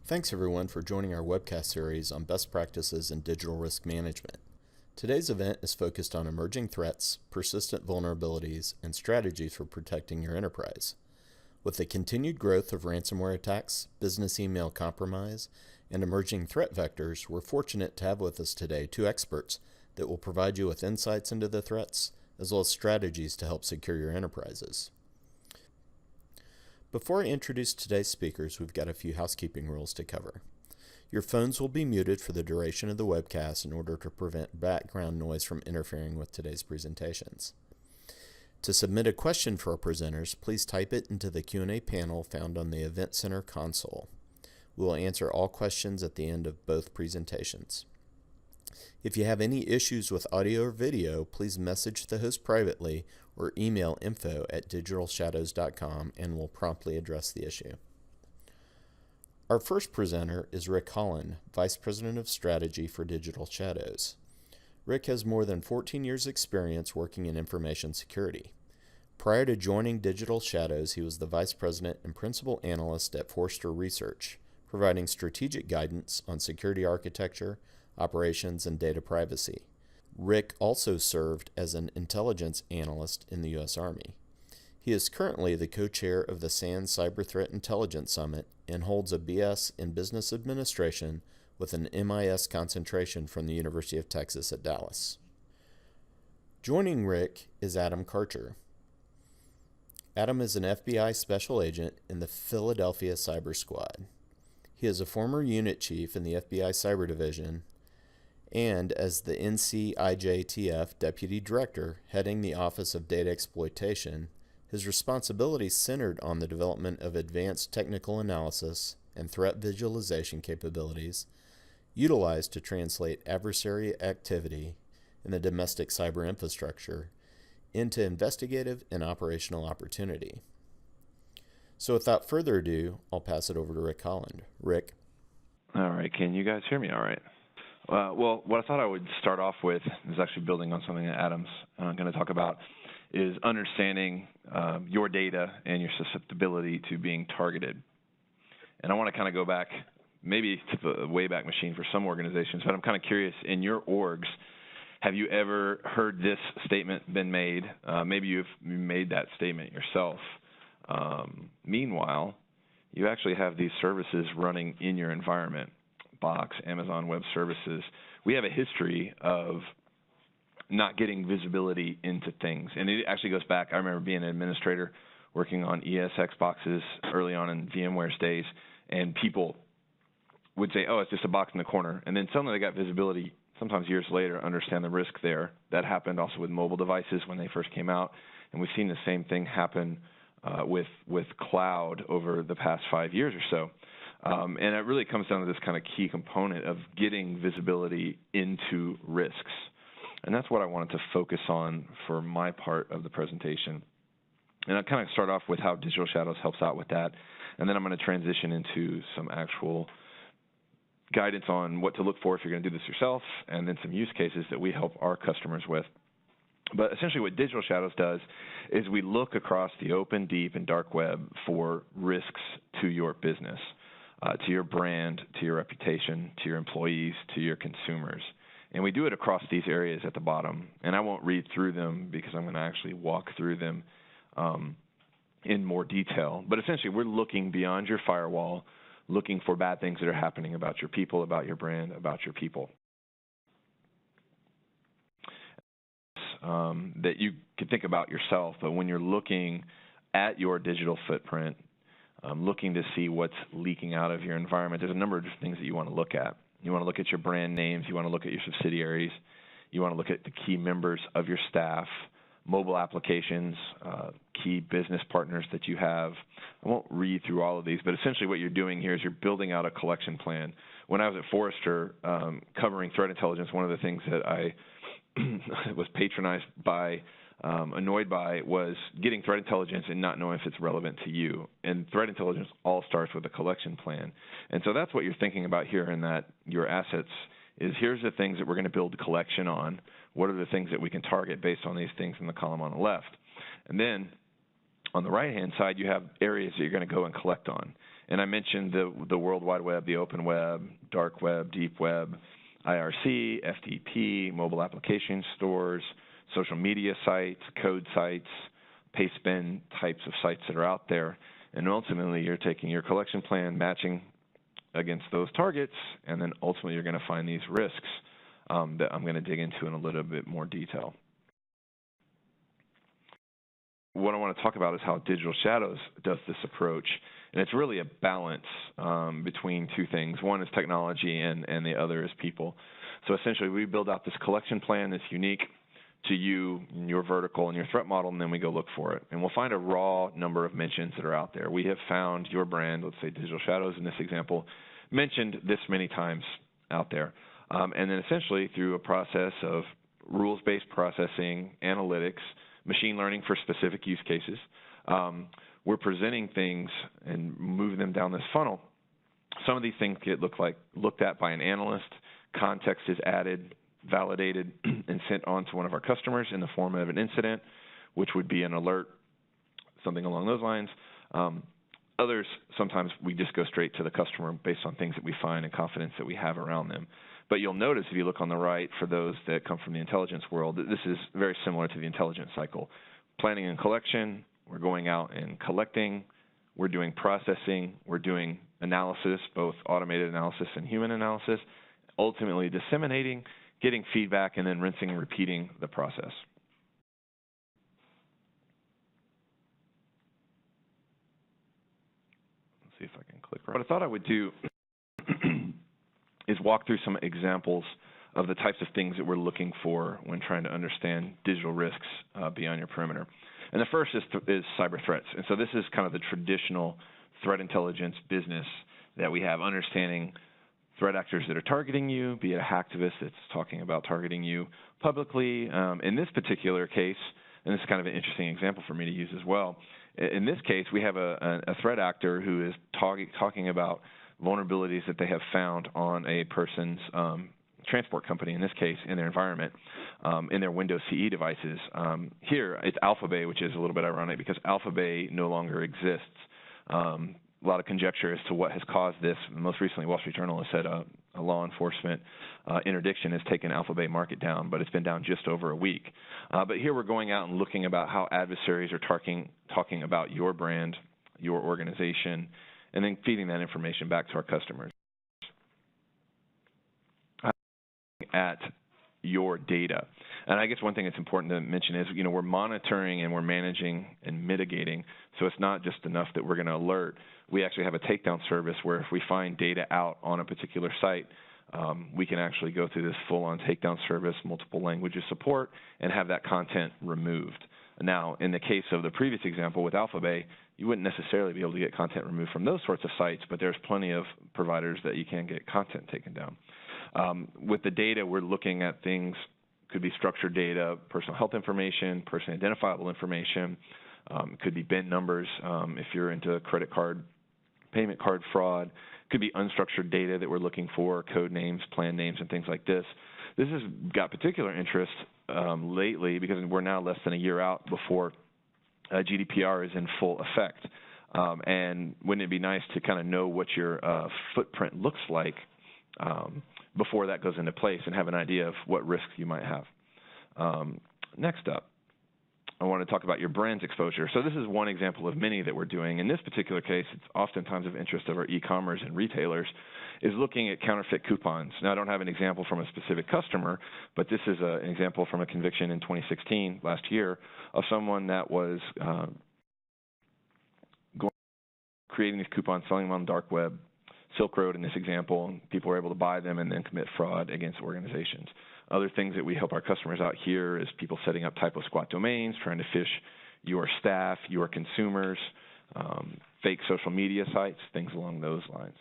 Thanks everyone for joining our webcast series on best practices in digital risk management. Today's event is focused on emerging threats, persistent vulnerabilities, and strategies for protecting your enterprise. With the continued growth of ransomware attacks, business email compromise, and emerging threat vectors, we're fortunate to have with us today two experts that will provide you with insights into the threats, as well as strategies to help secure your enterprises. Before I introduce today's speakers, we've got a few housekeeping rules to cover. Your phones will be muted for the duration of the webcast in order to prevent background noise from interfering with today's presentations. To submit a question for our presenters, please type it into the Q&A panel found on the Event Center console. We will answer all questions at the end of both presentations. If you have any issues with audio or video, please message the host privately or email info@digitalshadows.com and we'll promptly address the issue. Our first presenter is Rick Holland, Vice President of Strategy for Digital Shadows. Rick has more than 14 years' experience working in information security. Prior to joining Digital Shadows, he was the Vice President and Principal Analyst at Forrester Research, providing strategic guidance on security architecture, operations, and data privacy. Rick also served as an intelligence analyst in the U.S. Army. He is currently the co-chair of the SANS Cyber Threat Intelligence Summit and holds a BS in Business Administration with an MIS concentration from the University of Texas at Dallas. Joining Rick is Adam Karcher. Adam is an FBI special agent in the Philadelphia Cyber Squad. He is a former unit chief in the FBI Cyber Division and as the NCIJTF Deputy Director heading the Office of Data Exploitation. His responsibilities centered on the development of advanced technical analysis and threat visualization capabilities utilized to translate adversary activity in the domestic cyber infrastructure into investigative and operational opportunity. So without further ado, I'll pass it over to Rick Holland. Rick. All right. Can you guys hear me all right? Well, what I thought I would start off with is actually building on something that Adam's going to talk about, is understanding your data and your susceptibility to being targeted. And I want to kind of go back, maybe to the Wayback Machine for some organizations, but I'm kind of curious, in your orgs, have you ever heard this statement been made? Maybe you've made that statement yourself. Meanwhile, you actually have these services running in your environment. Box, Amazon Web Services. We have a history of not getting visibility into things. And it actually goes back, I remember being an administrator working on ESX boxes early on in VMware's days, and people would say, oh, it's just a box in the corner. And then suddenly they got visibility, sometimes years later, understand the risk there. That happened also with mobile devices when they first came out. And we've seen the same thing happen with cloud over the past 5 years or so. And it really comes down to this kind of key component of getting visibility into risks. And that's what I wanted to focus on for my part of the presentation. And I'll kind of start off with how Digital Shadows helps out with that. And then I'm going to transition into some actual guidance on what to look for if you're going to do this yourself, and then some use cases that we help our customers with. But essentially what Digital Shadows does is we look across the open, deep, and dark web for risks to your business. To your brand, to your reputation, to your employees, to your consumers. And we do it across these areas at the bottom. And I won't read through them because I'm going to actually walk through them in more detail. But essentially, we're looking beyond your firewall, looking for bad things that are happening about your people, about your brand, about your people. That you can think about yourself, but when you're looking at your digital footprint, looking to see what's leaking out of your environment, there's a number of things that you want to look at. You want to look at your brand names. You want to look at your subsidiaries. You want to look at the key members of your staff, mobile applications, key business partners that you have. I won't read through all of these, but essentially what you're doing here is you're building out a collection plan. When I was at Forrester covering threat intelligence, one of the things that I was patronized by, annoyed by, was getting threat intelligence and not knowing if it's relevant to you. And threat intelligence all starts with a collection plan. And so that's what you're thinking about here, in that your assets is, here's the things that we're going to build a collection on. What are the things that we can target based on these things in the column on the left? And then on the right-hand side, you have areas that you're going to go and collect on. And I mentioned the World Wide Web, the open web, dark web, deep web, IRC, FTP, mobile application stores, social media sites, code sites, pastebin types of sites that are out there. And ultimately, you're taking your collection plan, matching against those targets, and then ultimately you're going to find these risks that I'm going to dig into in a little bit more detail. What I want to talk about is how Digital Shadows does this approach, and it's really a balance between two things. One is technology, and the other is people. So essentially, we build out this collection plan that's unique to you, your vertical, and your threat model, and then we go look for it. And we'll find a raw number of mentions that are out there. We have found your brand, let's say Digital Shadows in this example, mentioned this many times out there. And then essentially through a process of rules-based processing, analytics, machine learning for specific use cases, we're presenting things and moving them down this funnel. Some of these things get looked at by an analyst. Context is added, validated, and sent on to one of our customers in the form of an incident, which would be an alert, something along those lines. Others, sometimes we just go straight to the customer based on things that we find and confidence that we have around them. But you'll notice if you look on the right, for those that come from the intelligence world, that this is very similar to the intelligence cycle. Planning and collection, we're going out and collecting, we're doing processing, we're doing analysis, both automated analysis and human analysis, ultimately disseminating, getting feedback, and then rinsing and repeating the process. Let's see if I can click right. What I thought I would do is walk through some examples of the types of things that we're looking for when trying to understand digital risks beyond your perimeter. And the first is cyber threats. And so this is kind of the traditional threat intelligence business that we have, understanding threat actors that are targeting you, be it a hacktivist that's talking about targeting you publicly. In this particular case, and this is kind of an interesting example for me to use as well, in this case, we have a threat actor who is talking about vulnerabilities that they have found on a person's transport company, in this case, in their environment, in their Windows CE devices. Here, it's AlphaBay, which is a little bit ironic because AlphaBay no longer exists. A lot of conjecture as to what has caused this. Most recently, Wall Street Journal has said a law enforcement interdiction has taken AlphaBay market down, but it's been down just over a week. But here we're going out and looking about how adversaries are talking about your brand, your organization, and then feeding that information back to our customers. At your data. And I guess one thing that's important to mention is, we're monitoring and we're managing and mitigating, so it's not just enough that we're going to alert. We actually have a takedown service where if we find data out on a particular site, we can actually go through this full-on takedown service, multiple languages support, and have that content removed. Now, in the case of the previous example with AlphaBay, you wouldn't necessarily be able to get content removed from those sorts of sites, but there's plenty of providers that you can get content taken down. With the data, we're looking at things, could be structured data, personal health information, personally identifiable information, could be BIN numbers if you're into credit card, payment card fraud, could be unstructured data that we're looking for, code names, plan names, and things like this. This has got particular interest lately because we're now less than a year out before GDPR is in full effect. And wouldn't it be nice to kind of know what your footprint looks like before that goes into place and have an idea of what risks you might have. Next up, I want to talk about your brand's exposure. So this is one example of many that we're doing. In this particular case, it's oftentimes of interest of our e-commerce and retailers, is looking at counterfeit coupons. Now, I don't have an example from a specific customer, but this is an example from a conviction in 2016, last year, of someone that was creating these coupons, selling them on the dark web, Silk Road in this example. People were able to buy them and then commit fraud against organizations. Other things that we help our customers out here is people setting up typo squat domains, trying to phish your staff, your consumers, fake social media sites, things along those lines.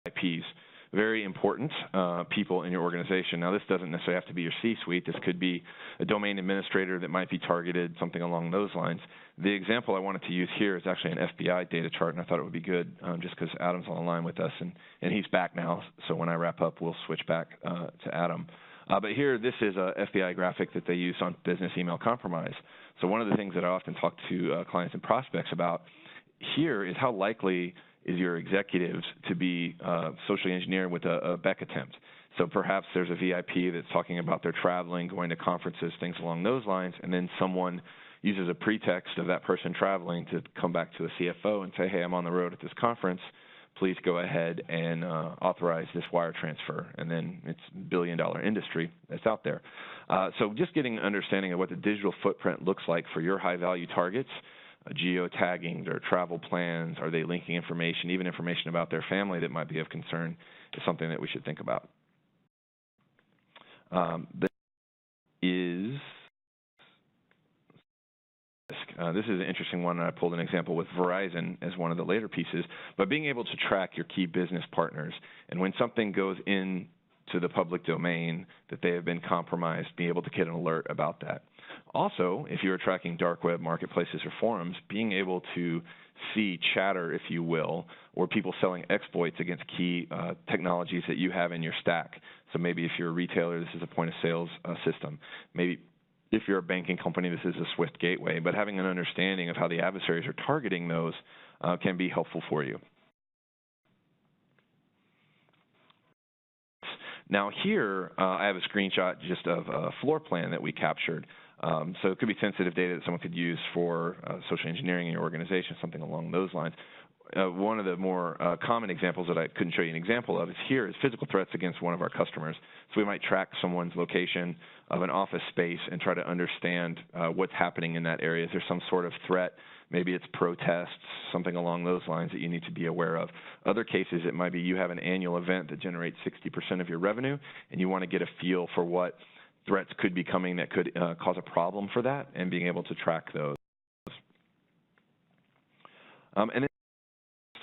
IPs, very important people in your organization. Now, this doesn't necessarily have to be your C-suite. This could be a domain administrator that might be targeted, something along those lines. The example I wanted to use here is actually an FBI data chart, and I thought it would be good just because Adam's on the line with us, and he's back now, so when I wrap up, we'll switch back to Adam. But here, this is a FBI graphic that they use on business email compromise. So one of the things that I often talk to clients and prospects about here is how likely is your executives to be socially engineered with a Beck attempt. So perhaps there's a VIP that's talking about their traveling, going to conferences, things along those lines, and then someone uses a pretext of that person traveling to come back to the CFO and say, hey, I'm on the road at this conference. Please go ahead and authorize this wire transfer. And then it's a billion-dollar industry that's out there. So just getting an understanding of what the digital footprint looks like for your high-value targets, geotagging, their travel plans, are they linking information, even information about their family that might be of concern, is something that we should think about. This is an interesting one, and I pulled an example with Verizon as one of the later pieces, but being able to track your key business partners, and when something goes into the public domain that they have been compromised, being able to get an alert about that. Also, if you're tracking dark web marketplaces or forums, being able to see chatter, if you will, or people selling exploits against key technologies that you have in your stack. So maybe if you're a retailer, this is a point-of-sales system. Maybe if you're a banking company, this is a Swift gateway. But having an understanding of how the adversaries are targeting those can be helpful for you. Now here, I have a screenshot just of a floor plan that we captured. So it could be sensitive data that someone could use for social engineering in your organization, something along those lines. One of the more common examples that I couldn't show you an example of is here is physical threats against one of our customers. So we might track someone's location of an office space and try to understand what's happening in that area. Is there some sort of threat? Maybe it's protests, something along those lines that you need to be aware of. Other cases, it might be you have an annual event that generates 60% of your revenue, and you want to get a feel for what threats could be coming that could cause a problem for that, and being able to track those. And then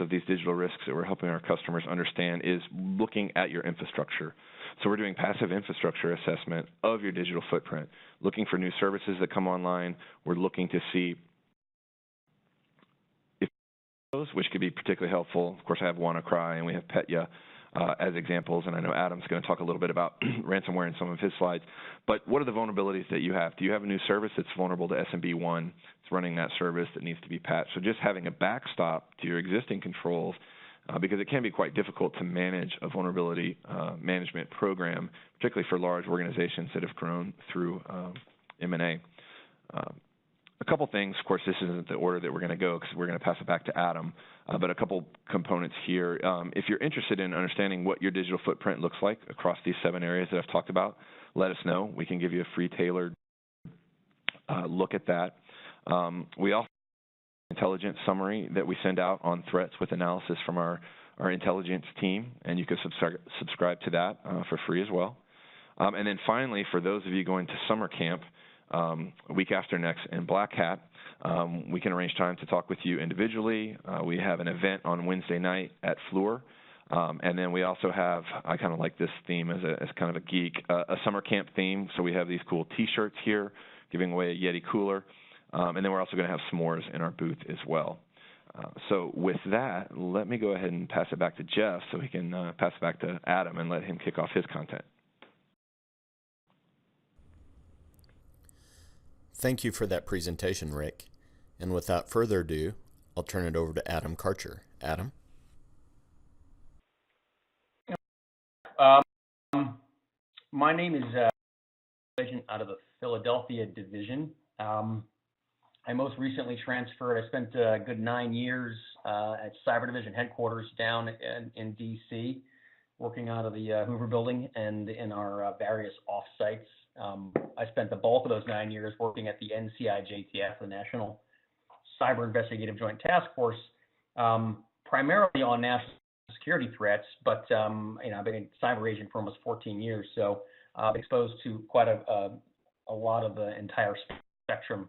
of these digital risks that we're helping our customers understand is looking at your infrastructure. So we're doing passive infrastructure assessment of your digital footprint, looking for new services that come online. We're looking to see if those, which could be particularly helpful. Of course, I have WannaCry and we have Petya as examples, and I know Adam's going to talk a little bit about ransomware in some of his slides. But what are the vulnerabilities that you have? Do you have a new service that's vulnerable to SMB1? It's running that service that needs to be patched. So just having a backstop to your existing controls, because it can be quite difficult to manage a vulnerability management program, particularly for large organizations that have grown through M&A. A couple things, of course, this isn't the order that we're going to go because we're going to pass it back to Adam, but a couple components here. If you're interested in understanding what your digital footprint looks like across these 7 areas that I've talked about, let us know. We can give you a free tailored look at that. We also have an intelligence summary that we send out on threats with analysis from our intelligence team, and you can subscribe to that for free as well. And then finally, for those of you going to summer camp, a week after next in Black Hat, we can arrange time to talk with you individually. We have an event on Wednesday night at Fleur. And then we also have, I kind of like this theme as kind of a geek, a summer camp theme. So we have these cool T-shirts here, giving away a Yeti cooler. And then we're also going to have s'mores in our booth as well. So with that, let me go ahead and pass it back to Jeff so he can pass it back to Adam and let him kick off his content. Thank you for that presentation, Rick. And without further ado, I'll turn it over to Adam Karcher. Adam? My name is out of the Philadelphia division. I most recently transferred. I spent a good 9 years at Cyber Division headquarters down in D.C., working out of the Hoover Building and in our various offsites. I spent the bulk of those 9 years working at the NCI-JTF, the National Cyber Investigative Joint Task Force, primarily on national security threats, but I've been a cyber agent for almost 14 years, so I'm exposed to quite a lot of the entire spectrum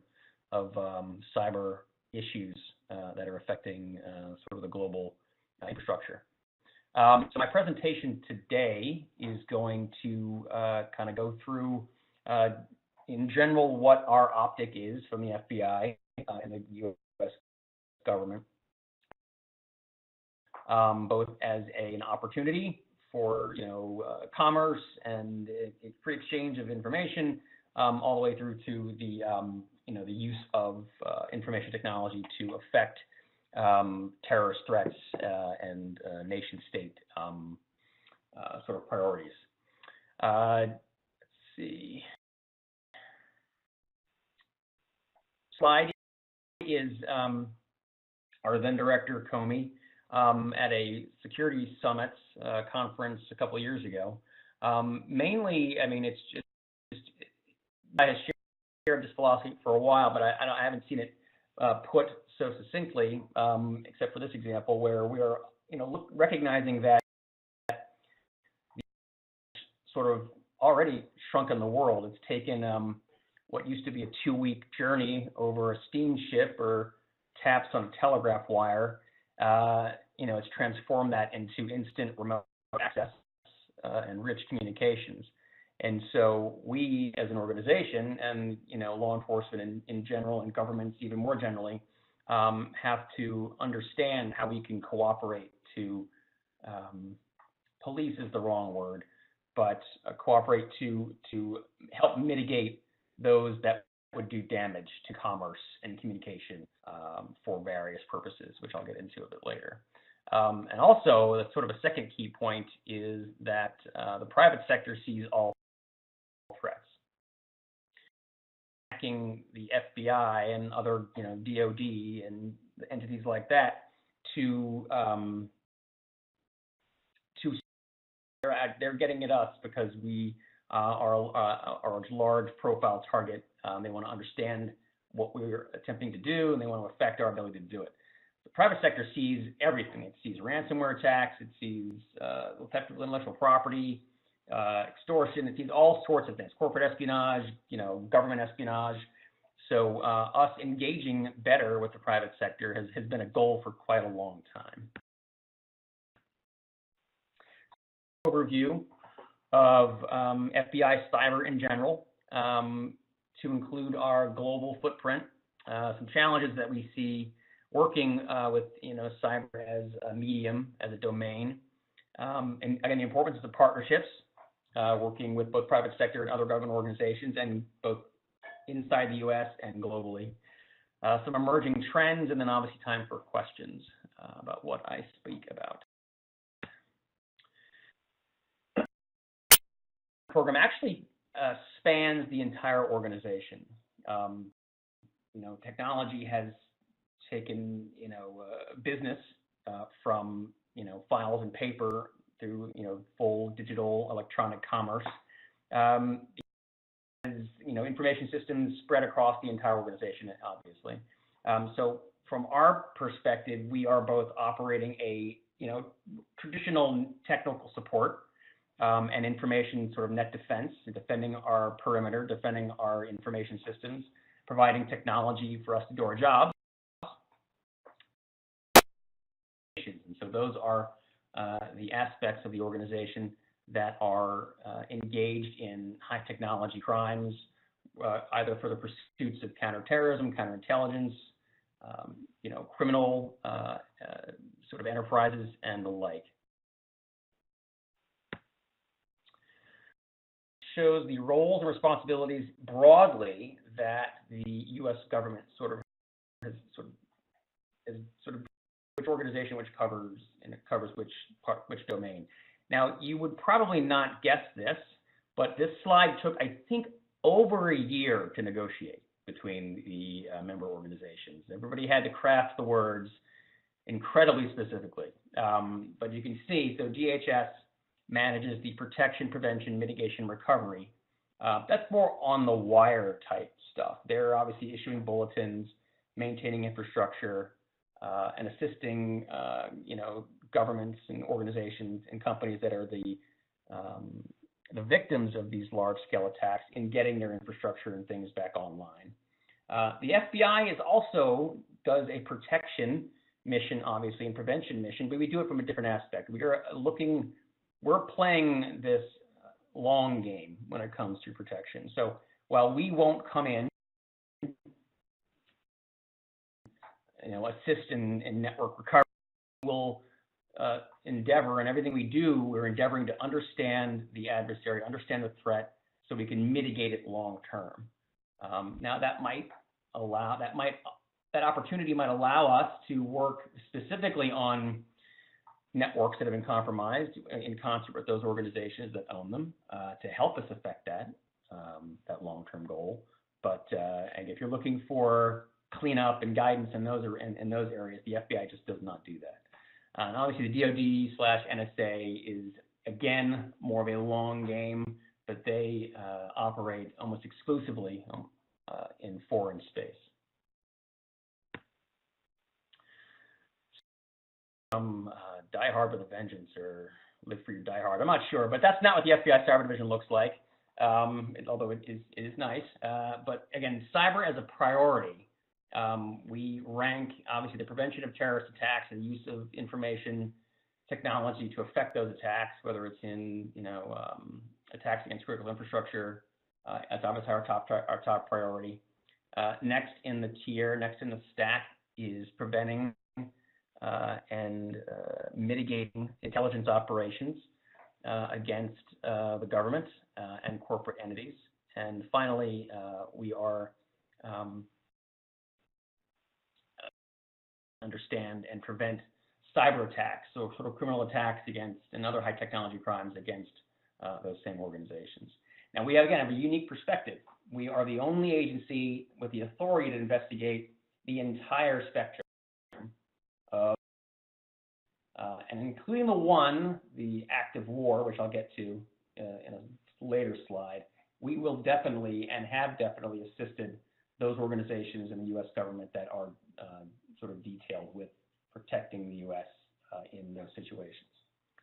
of cyber issues that are affecting sort of the global infrastructure. So my presentation today is going to kind of go through, in general, what our optic is from the FBI and the U.S. government, both as an opportunity for commerce and free exchange of information, all the way through to the the use of information technology to affect terrorist threats and nation-state sort of priorities. Let's see. Slide is our then director Comey at a security summit conference a couple of years ago. Mainly, I mean, it's just I have shared this philosophy for a while, but I haven't seen it put so succinctly, except for this example, where we are, recognizing that sort of already shrunken the world. It's taken what used to be a 2-week journey over a steamship or taps on a telegraph wire. It's transformed that into instant remote access and rich communications. And so we, as an organization, and law enforcement in general, and governments even more generally, have to understand how we can cooperate to police is the wrong word, but cooperate to help mitigate those that would do damage to commerce and communication for various purposes, which I'll get into a bit later. And also, that's sort of a second key point is that the private sector sees all threats. Hacking the FBI and other, DOD and entities like that they're getting at us because we are a large profile target. They want to understand what we're attempting to do, and they want to affect our ability to do it. The private sector sees everything. It sees ransomware attacks. It sees theft of intellectual property, extortion. It sees all sorts of things, corporate espionage, government espionage. So us engaging better with the private sector has been a goal for quite a long time. Overview of FBI cyber in general, to include our global footprint, some challenges that we see working with cyber as a medium, as a domain, and again the importance of the partnerships, working with both private sector and other government organizations, and both inside the U.S. and globally. Some emerging trends, and then obviously time for questions about what I speak about. The program actually spans the entire organization. Technology has taken business from files and paper through full digital electronic commerce. Information systems spread across the entire organization, obviously. So from our perspective, we are both operating a traditional technical support and information sort of net defense, defending our perimeter, defending our information systems, providing technology for us to do our jobs. And so those are the aspects of the organization that are engaged in high technology crimes, either for the pursuits of counterterrorism, counterintelligence, criminal sort of enterprises, and the like. Shows the roles and responsibilities broadly that the U.S. government has which organization, which covers, and it covers which domain. Now, you would probably not guess this, but this slide took, I think, over a year to negotiate between the member organizations. Everybody had to craft the words incredibly specifically. But you can see, so DHS manages the protection, prevention, mitigation, recovery. That's more on the wire type stuff. They're obviously issuing bulletins, maintaining infrastructure, and assisting governments and organizations and companies that are the victims of these large-scale attacks in getting their infrastructure and things back online. The FBI does a protection mission, obviously, and prevention mission, but we do it from a different aspect. We're playing this long game when it comes to protection. So while we won't come in, assist in network recovery, we'll endeavor and everything we do, we're endeavoring to understand the adversary, understand the threat, so we can mitigate it long term. Now that opportunity might allow us to work specifically on networks that have been compromised in concert with those organizations that own them to help us affect that long-term goal. But and if you're looking for cleanup and guidance in those areas, the FBI just does not do that. And obviously, the DoD/NSA is again more of a long game, but they operate almost exclusively in foreign space. Die hard with a vengeance, or live free or die hard. I'm not sure, but that's not what the FBI Cyber Division looks like. Although it is nice. But again, cyber as a priority. We rank obviously the prevention of terrorist attacks and the use of information technology to affect those attacks, whether it's in attacks against critical infrastructure. That's obviously our top priority. Next in the stack is preventing and mitigating intelligence operations against the government and corporate entities. And finally, we are understand and prevent cyber attacks, so sort of criminal attacks against and other high technology crimes against those same organizations. Now we have a unique perspective. We are the only agency with the authority to investigate the entire spectrum of, and including the active war, which I'll get to in a later slide. We will definitely and have definitely assisted those organizations in the U.S. government that are sort of detailed with protecting the U.S. In those situations.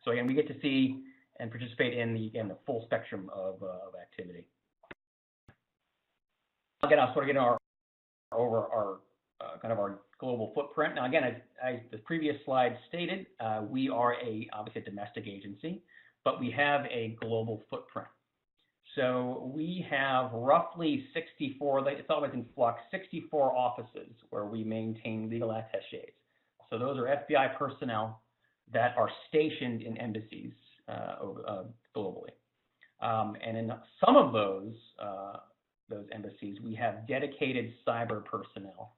So again, we get to see and participate in the full spectrum of activity. Again, I'll sort of get over our kind of our global footprint. Now, again, as the previous slide stated, we are obviously a domestic agency, but we have a global footprint. So we have roughly 64, it's always in flux, 64 offices where we maintain legal attachés. So those are FBI personnel that are stationed in embassies globally. And in some of those embassies, we have dedicated cyber personnel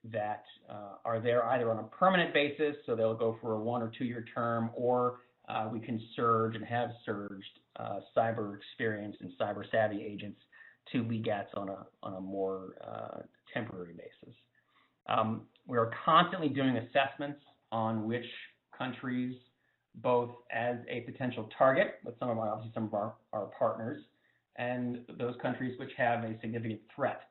that are there either on a permanent basis, so they'll go for a 1 or 2 year term, or we can surge and have surged cyber experienced and cyber savvy agents to LEGATs on a more temporary basis. We are constantly doing assessments on which countries, both as a potential target with some of our partners, and those countries which have a significant threat,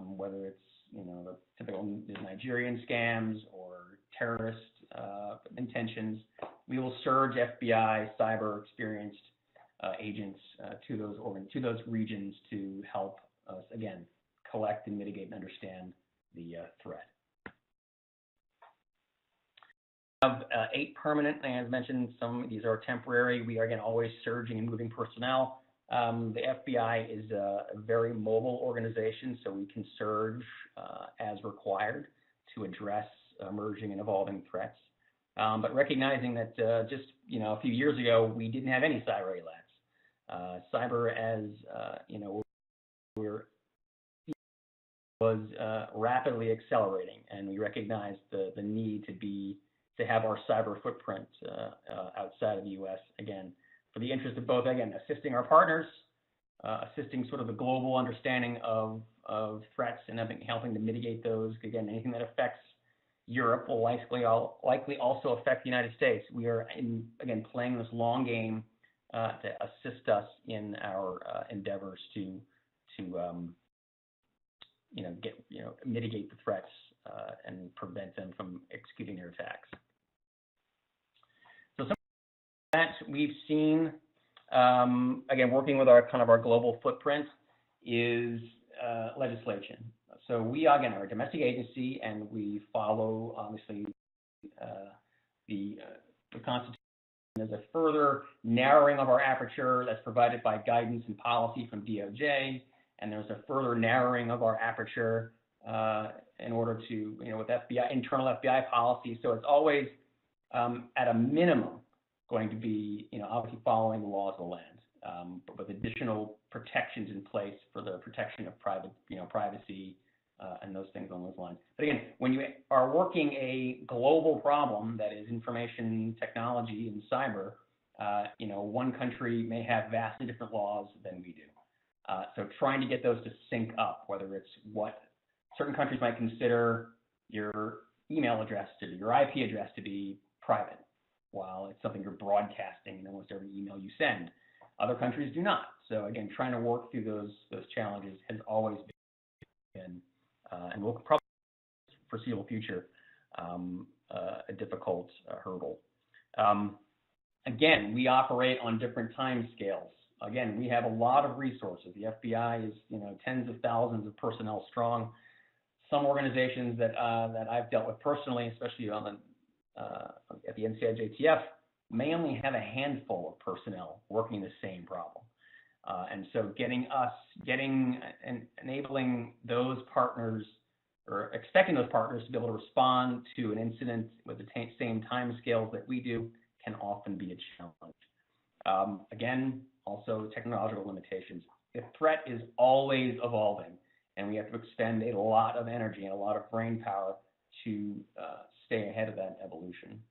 whether it's the typical Nigerian scams or terrorist intentions. We will surge FBI cyber experienced agents to those regions to help us again collect and mitigate and understand the threat. We have 8 permanent, as mentioned. Some of these are temporary. We are again always surging and moving personnel. The FBI is a very mobile organization, so we can surge as required to address emerging and evolving threats. But recognizing that just a few years ago we didn't have any cyber ALATs. Cyber, as was rapidly accelerating, and we recognized the need to have our cyber footprint outside of the U.S. again, for the interest of both, again, assisting our partners, assisting sort of the global understanding of threats and helping to mitigate those. Again, anything that affects Europe will likely also affect the United States. We are, again, playing this long game to assist us in our endeavors to mitigate the threats and prevent them from executing their attacks. So some of that we've seen, again, working with our global footprint, is legislation. So we, again, are a domestic agency, and we follow, obviously, the Constitution. There's a further narrowing of our aperture that's provided by guidance and policy from DOJ, and there's a further narrowing of our aperture in order to, with internal FBI policy. So it's always at a minimum, going to be, obviously following the laws of the land, but with additional protections in place for the protection of privacy, and those things on those lines. But again, when you are working a global problem that is information technology and cyber, one country may have vastly different laws than we do. So trying to get those to sync up, whether it's what certain countries might consider your email address to be, your IP address to be private, while it's something you're broadcasting in almost every email you send. Other countries do not. So again, trying to work through those challenges has always been, and will probably foreseeable future, a difficult hurdle. Again, we operate on different time scales. Again, we have a lot of resources. The FBI is, tens of thousands of personnel strong. Some organizations that I've dealt with personally, especially at the NCIJTF, may only have a handful of personnel working the same problem. And so enabling those partners, or expecting those partners to be able to respond to an incident with the same time scales that we do can often be a challenge. Again, also technological limitations. The threat is always evolving, and we have to expend a lot of energy and a lot of brain power to stay ahead of that evolution.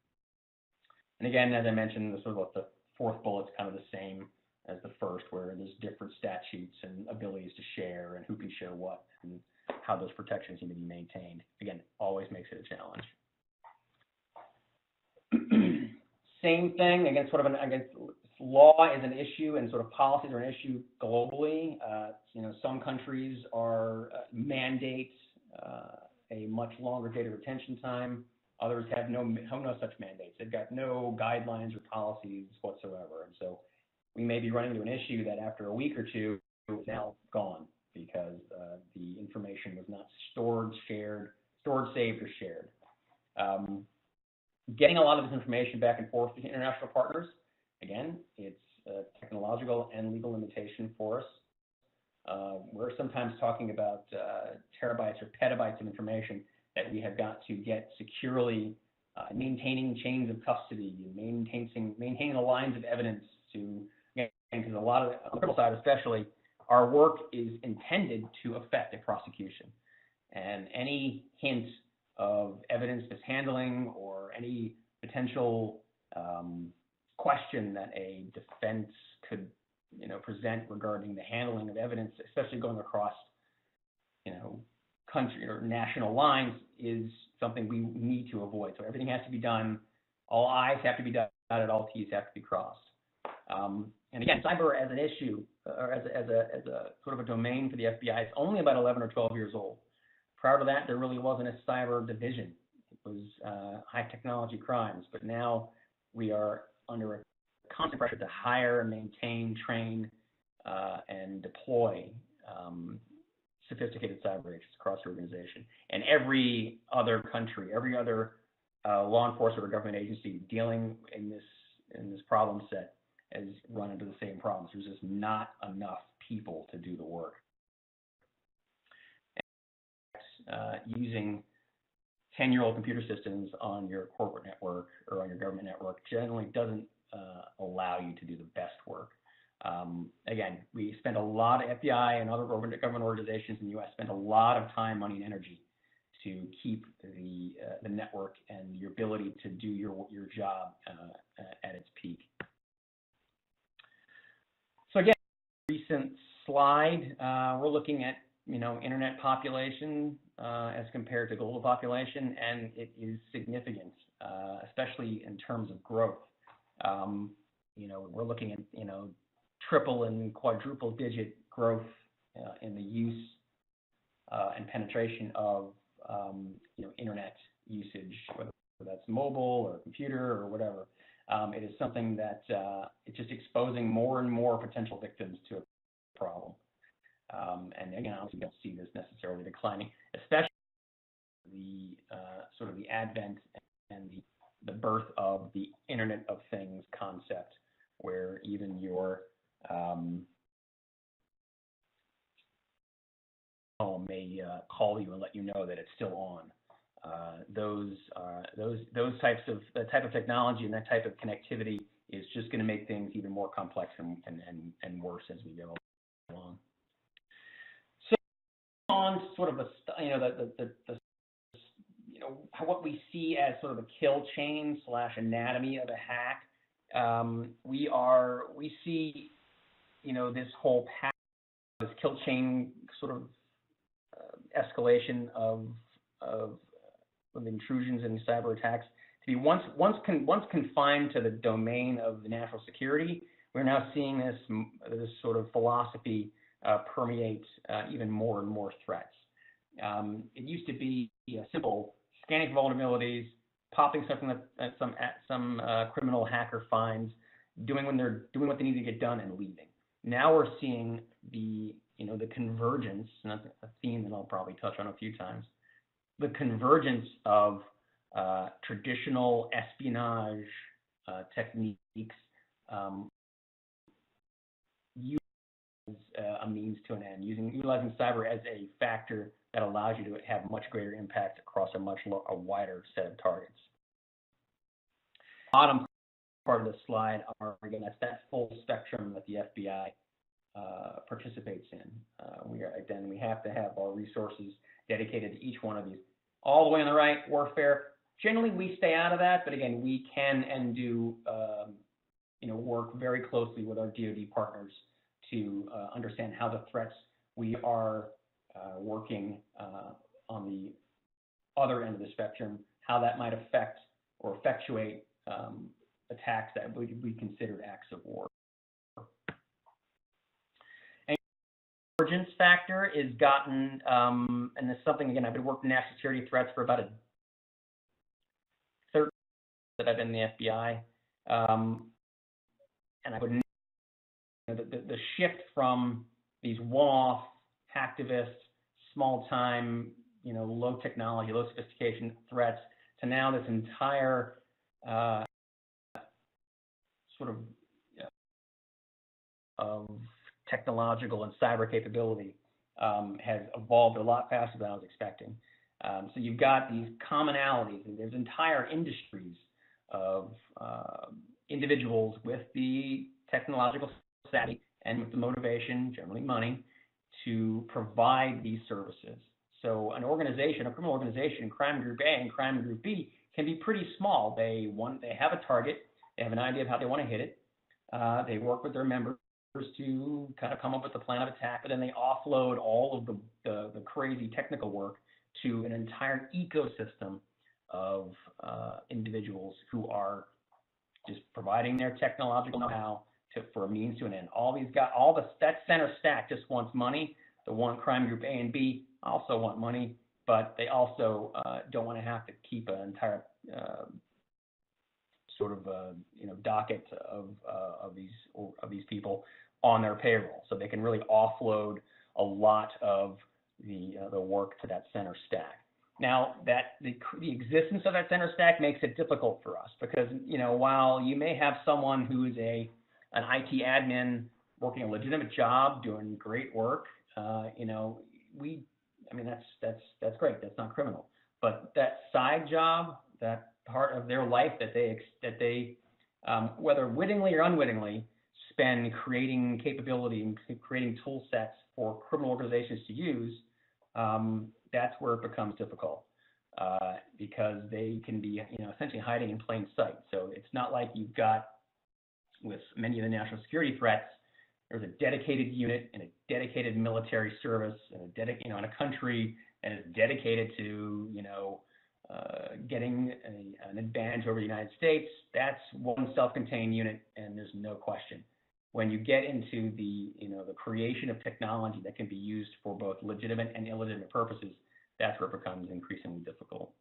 And again, as I mentioned, the fourth bullet's kind of the same as the first, where there's different statutes and abilities to share and who can share what and how those protections need to be maintained. Again, always makes it a challenge. Same thing, again, law is an issue and sort of policies are an issue globally. Some countries mandate a much longer data retention time. Others have no such mandates. They've got no guidelines or policies whatsoever. And so we may be running into an issue that after a week or two is now gone because the information was not stored, saved, or shared. Getting a lot of this information back and forth to international partners, again, it's a technological and legal limitation for us. We're sometimes talking about terabytes or petabytes of information that we have got to get securely, maintaining chains of custody, maintaining the lines of evidence because a lot of, on the criminal side especially, our work is intended to affect a prosecution. And any hint of evidence mishandling or any potential question that a defense could, present regarding the handling of evidence, especially going across, country or national lines, is something we need to avoid. So everything has to be done. All I's have to be dotted, all T's have to be crossed. And again, cyber as an issue, or as a sort of a domain for the FBI, it's only about 11 or 12 years old. Prior to that, there really wasn't a cyber division. It was high technology crimes, but now we are under a constant pressure to hire, maintain, train, and deploy sophisticated cyber agents across the organization. And every other country, every other law enforcement or government agency dealing in this problem set has run into the same problems. There's just not enough people to do the work. Using 10-year-old computer systems on your corporate network or on your government network generally doesn't allow you to do the best work. Again, we spend a lot of FBI and other government organizations in the U.S. spend a lot of time, money, and energy to keep the network and your ability to do your job at its peak. So again, recent slide, we're looking at internet population as compared to global population, and it is significant, especially in terms of growth. We're looking at triple and quadruple digit growth in the use and penetration of internet usage, whether that's mobile or computer or whatever. It is something that it's just exposing more and more potential victims to a problem. And again, obviously, we don't see this necessarily declining, especially the sort of the advent and the birth of the Internet of Things concept, where even your home may call you and let you know that it's still on. that type of technology and that type of connectivity is just going to make things even more complex and worse as we go along. So on sort of what we see as sort of a kill chain / anatomy of a hack. We see this whole path, this kill chain sort of escalation of intrusions and cyber attacks to be once confined to the domain of the national security. We're now seeing this sort of philosophy permeate even more and more threats. It used to be simple scanning for vulnerabilities, popping something that some criminal hacker finds, doing what they need to get done, and leaving. Now we're seeing the convergence, and that's a theme that I'll probably touch on a few times. The convergence of traditional espionage techniques used as a means to an end, utilizing cyber as a factor that allows you to have much greater impact across a wider set of targets. Bottom part of the slide again, that's that full spectrum that the FBI participates in. We have to have our resources dedicated to each one of these. All the way on the right, warfare. Generally, we stay out of that, but again, we can and do work very closely with our DoD partners to understand how the threats we are working on the other end of the spectrum, how that might affect or effectuate attacks that would be considered acts of war. And the convergence factor is gotten, and it's something, again, I've been working national security threats for about a third that I've been in the FBI. And I would the shift from these one-off hacktivists, small-time, low technology, low sophistication threats to now this entire sort of technological and cyber capability has evolved a lot faster than I was expecting. So you've got these commonalities, and there's entire industries of individuals with the technological savvy and with the motivation, generally money, to provide these services. So an organization, a criminal organization, Crime Group A and Crime Group B, can be pretty small. They have a target, they have an idea of how they want to hit it. They work with their members to kind of come up with a plan of attack, but then they offload all of the crazy technical work to an entire ecosystem of individuals who are just providing their technological know-how for a means to an end. That center stack just wants money. The one Crime Group A and B also want money, but they also don't want to have to keep an entire sort of docket of these people on their payroll, so they can really offload a lot of the work to that center stack. Now, that the existence of that center stack makes it difficult for us because while you may have someone who is an IT admin working a legitimate job, doing great work, that's great. That's not criminal. But that side job, that part of their life that they whether wittingly or unwittingly, spend creating capability and creating tool sets for criminal organizations to use, that's where it becomes difficult because they can be essentially hiding in plain sight. So it's not like you've got, with many of the national security threats, there's a dedicated unit and a dedicated military service and a country that is dedicated to getting an advantage over the United States. That's one self-contained unit, and there's no question. When you get into the creation of technology that can be used for both legitimate and illegitimate purposes, that's where it becomes increasingly difficult.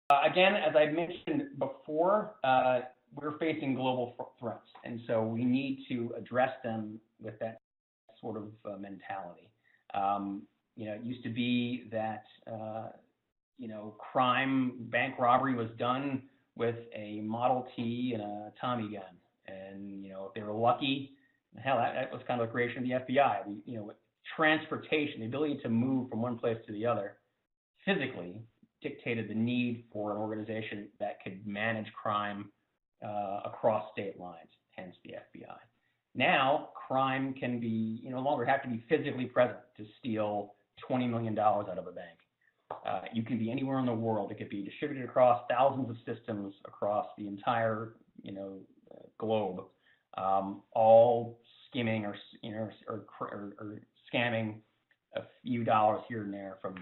Again, as I mentioned before, we're facing global threats, and so we need to address them with that sort of mentality. It used to be that crime, bank robbery was done with a Model T and a Tommy gun, and if they were lucky, hell, that was kind of the creation of the FBI. transportation, the ability to move from one place to the other physically dictated the need for an organization that could manage crime across state lines, hence the FBI. Now, crime can be, you no longer have to be physically present to steal $20 million out of a bank. You can be anywhere in the world. It could be distributed across thousands of systems across the entire, globe, all skimming or scamming a few dollars here and there from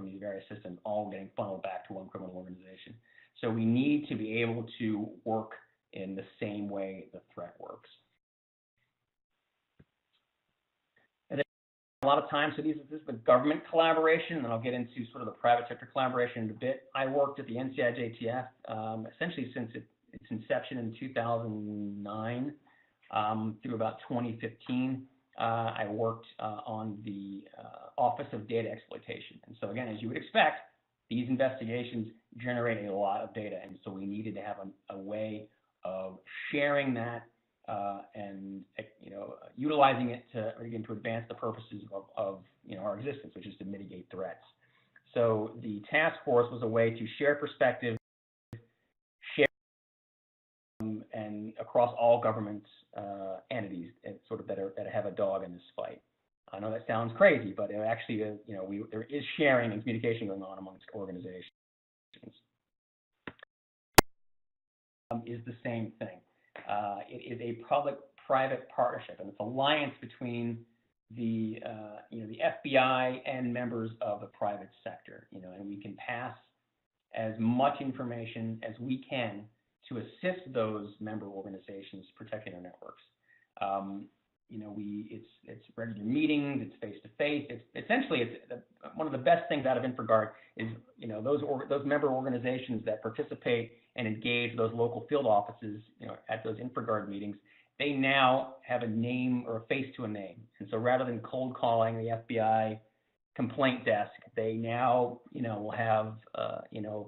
these various systems, all getting funneled back to one criminal organization. So we need to be able to work in the same way the threat works. And then a lot of times, so this is the government collaboration, and then I'll get into sort of the private sector collaboration in a bit. I worked at the NCIJTF essentially since its inception in 2009 through about 2015. I worked on the Office of Data Exploitation. And so again, as you would expect, these investigations generate a lot of data. And so we needed to have a way of sharing that and utilizing it to advance the purposes of our existence, which is to mitigate threats. So the task force was a way to share perspective, and across all government entities that have a dog in this fight. I know that sounds crazy, but it actually is, there is sharing and communication going on amongst organizations. Is the same thing. It is a public-private partnership, and it's an alliance between the FBI and members of the private sector. And we can pass as much information as we can to assist those member organizations protecting their networks. It's regular meetings, it's face-to-face. It's one of the best things out of InfraGard is, those member organizations that participate and engage those local field offices, at those InfraGard meetings, they now have a name or a face to a name. And so rather than cold calling the FBI complaint desk, they now, will have,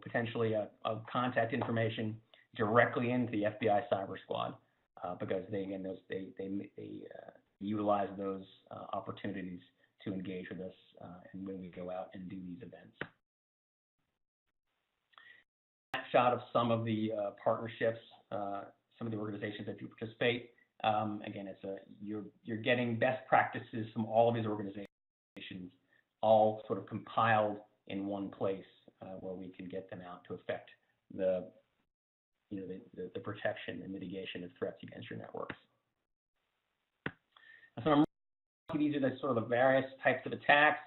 potentially a contact information directly into the FBI cyber squad, because they utilize those opportunities to engage with us and when we go out and do these events. Snapshot of some of the partnerships, some of the organizations that do participate. Again, you're getting best practices from all of these organizations, all sort of compiled in one place where we can get them out to affect the protection and mitigation of threats against your networks. So these are the sort of the various types of attacks,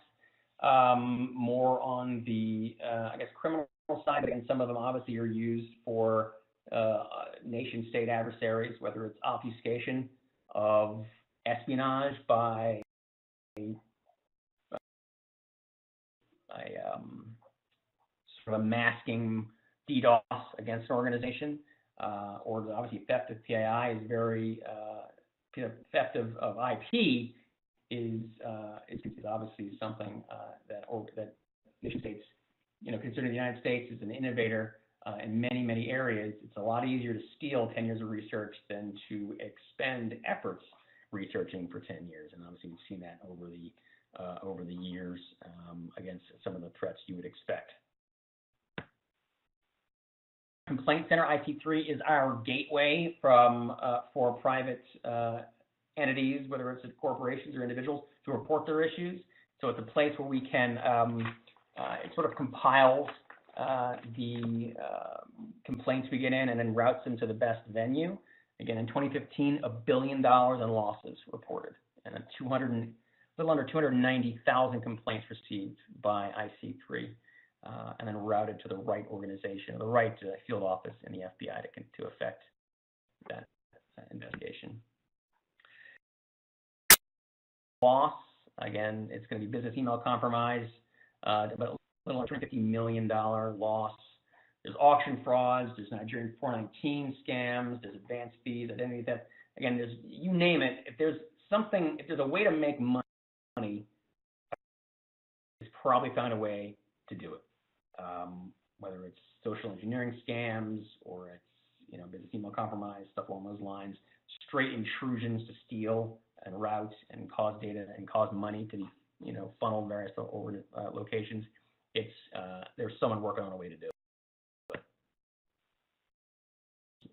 more on the, criminal side, and some of them obviously are used for nation-state adversaries, whether it's obfuscation of espionage by sort of a masking DDoS against an organization, or obviously theft of PII is very, theft of IP is obviously something that nation states, considering the United States as an innovator in many, many areas, it's a lot easier to steal 10 years of research than to expend efforts researching for 10 years. And obviously we've seen that over the years against some of the threats you would expect. Complaint Center IP3 is our gateway for private entities, whether it's corporations or individuals, to report their issues. So it's a place where we can, it sort of compiles the complaints we get in and then routes them to the best venue. Again, in 2015, $1 billion in losses reported, and a little under 290,000 complaints received by IC3, and then routed to the right organization, or the right field office in the FBI to affect that investigation. Loss, again, it's going to be business email compromise, about a little under $250 million loss. There's auction frauds, there's Nigerian 419 scams, there's advance fees, identity theft. Again, there's, you name it. If there's a way to make money, it's probably found a way to do it. Whether it's social engineering scams or it's business email compromise, stuff along those lines, straight intrusions to steal and route and cause data and cause money to be funneled various locations. It's there's someone working on a way to do it.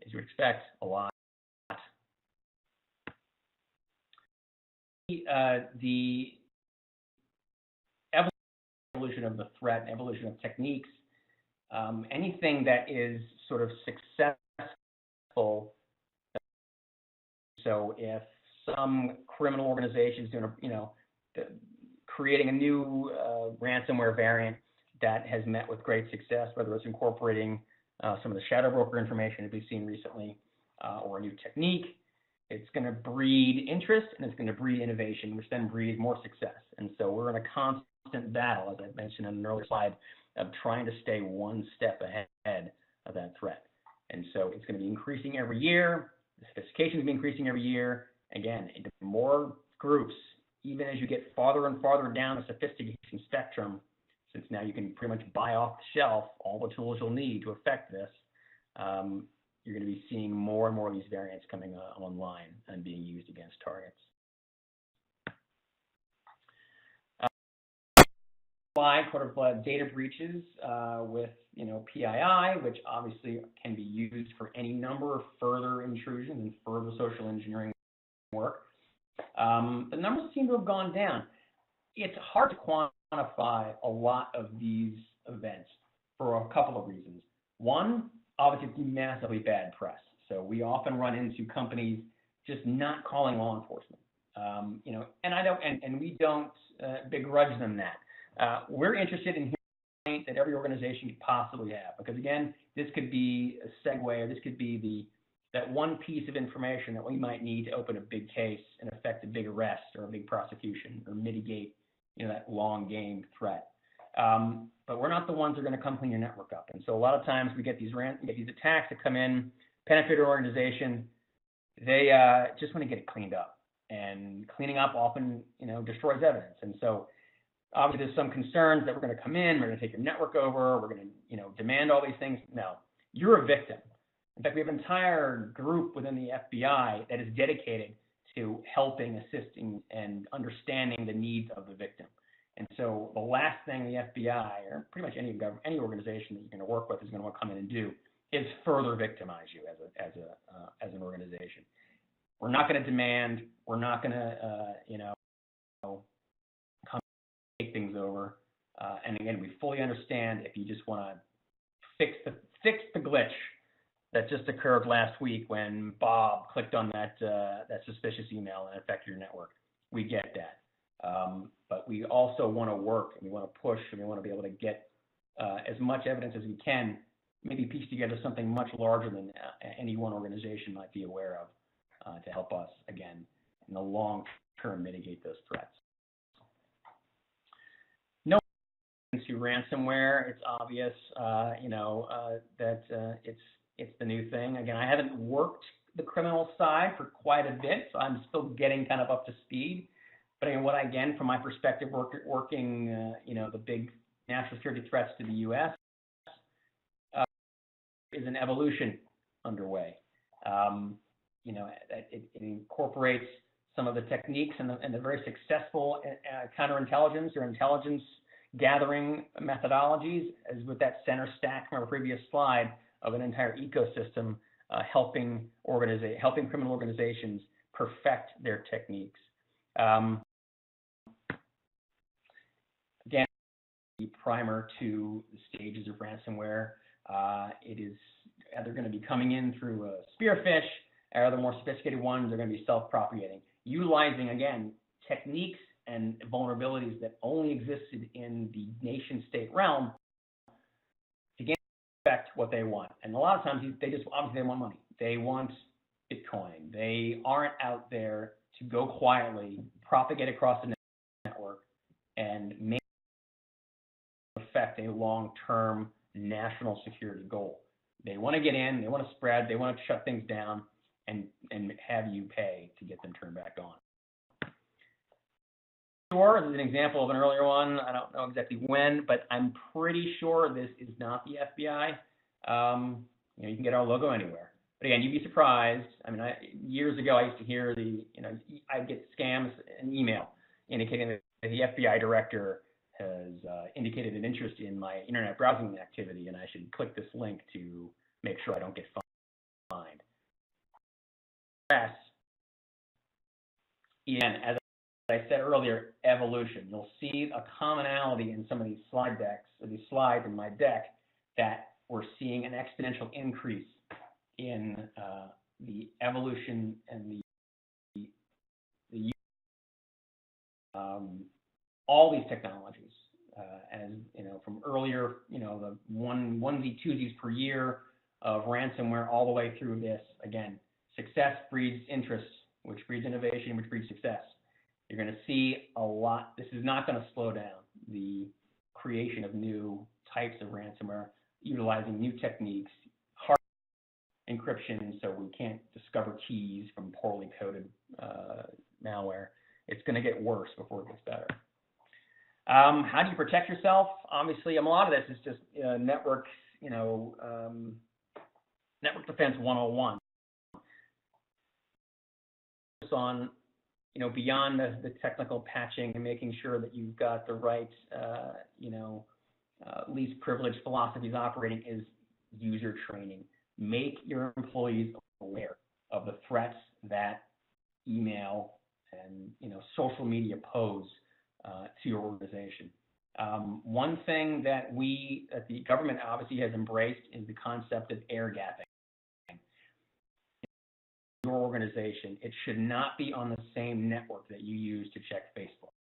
As you would expect, a lot. The evolution of the threat, evolution of techniques, anything that is sort of successful. So if some criminal organization is doing, creating a new ransomware variant that has met with great success, whether it's incorporating some of the shadow broker information that we've seen recently, or a new technique, it's going to breed interest and it's going to breed innovation, which then breeds more success. And so we're in a constant battle, as I mentioned in an earlier slide, of trying to stay one step ahead of that threat. And so it's going to be increasing every year. The sophistication is going to be increasing every year. Again, more groups, even as you get farther and farther down the sophistication spectrum, since now you can pretty much buy off the shelf all the tools you'll need to affect this, you're going to be seeing more and more of these variants coming online and being used against targets. Data breaches with PII, which obviously can be used for any number of further intrusions and further social engineering work. The numbers seem to have gone down. It's hard to quantify a lot of these events for a couple of reasons. One, obviously, it's massively bad press. So we often run into companies just not calling law enforcement. And we don't begrudge them that. We're interested in hearing that every organization could possibly have, because again, this could be a segue, or this could be that one piece of information that we might need to open a big case and affect a big arrest or a big prosecution or mitigate, that long game threat. But we're not the ones that are going to come clean your network up. And so a lot of times we get these attacks that come in, penetrate our organization. They just want to get it cleaned up, and cleaning up often, destroys evidence. And so obviously there's some concerns that we're going to come in, we're going to take your network over, we're going to, demand all these things. No, you're a victim. In fact, we have an entire group within the FBI that is dedicated to helping, assisting, and understanding the needs of the victim. And so the last thing the FBI, or pretty much any organization that you're going to work with, is going to want to come in and do is further victimize you as an organization. We're not going to demand. We're not going to come take things over. And again, we fully understand if you just want to fix the glitch that just occurred last week when Bob clicked on that suspicious email and affected your network. We get that. But we also want to work, and we want to push, and we want to be able to get as much evidence as we can, maybe piece together something much larger than any one organization might be aware of, to help us, again, in the long term, mitigate those threats. No to ransomware, it's obvious, that it's the new thing. Again, I haven't worked the criminal side for quite a bit, so I'm still getting kind of up to speed. But again, from my perspective, working, the big national security threats to the U.S., is an evolution underway. It incorporates some of the techniques and the very successful counterintelligence or intelligence gathering methodologies, as with that center stack from our previous slide of an entire ecosystem, helping criminal organizations perfect their techniques. Again, the primer to the stages of ransomware. It is either going to be coming in through a spearfish, or the more sophisticated ones are going to be self-propagating, utilizing, again, techniques and vulnerabilities that only existed in the nation-state realm to gain effect what they want. And a lot of times they want money. They want Bitcoin. They aren't out there to go quietly, propagate across the network, and make affect a long-term national security goal. They want to get in, they want to spread, they want to shut things down, and have you pay to get them turned back on. Sure, this is an example of an earlier one. I don't know exactly when, but I'm pretty sure this is not the FBI. You can get our logo anywhere. But again, you'd be surprised. Years ago, I used to hear I'd get scams in email indicating that the FBI director has indicated an interest in my internet browsing activity, and I should click this link to make sure I don't get fined. And as I said earlier, evolution. You'll see a commonality in some of these slide decks, or these slides in my deck, that we're seeing an exponential increase in the evolution and the all these technologies, as you know, from earlier, you know, the onesie twosies per year of ransomware, all the way through this. Again, success breeds interest, which breeds innovation, which breeds success. You're going to see a lot. This is not going to slow down the creation of new types of ransomware, utilizing new techniques, hard encryption, so we can't discover keys from poorly coded malware. It's going to get worse before it gets better. How do you protect yourself? Obviously, a lot of this is just network, network defense 101. On, beyond the technical patching and making sure that you've got the right, least privileged philosophies operating, is user training. Make your employees aware of the threats that email and social media pose to your organization. One thing that the government obviously has embraced is the concept of air gapping. Your organization, it should not be on the same network that you use to check Facebook.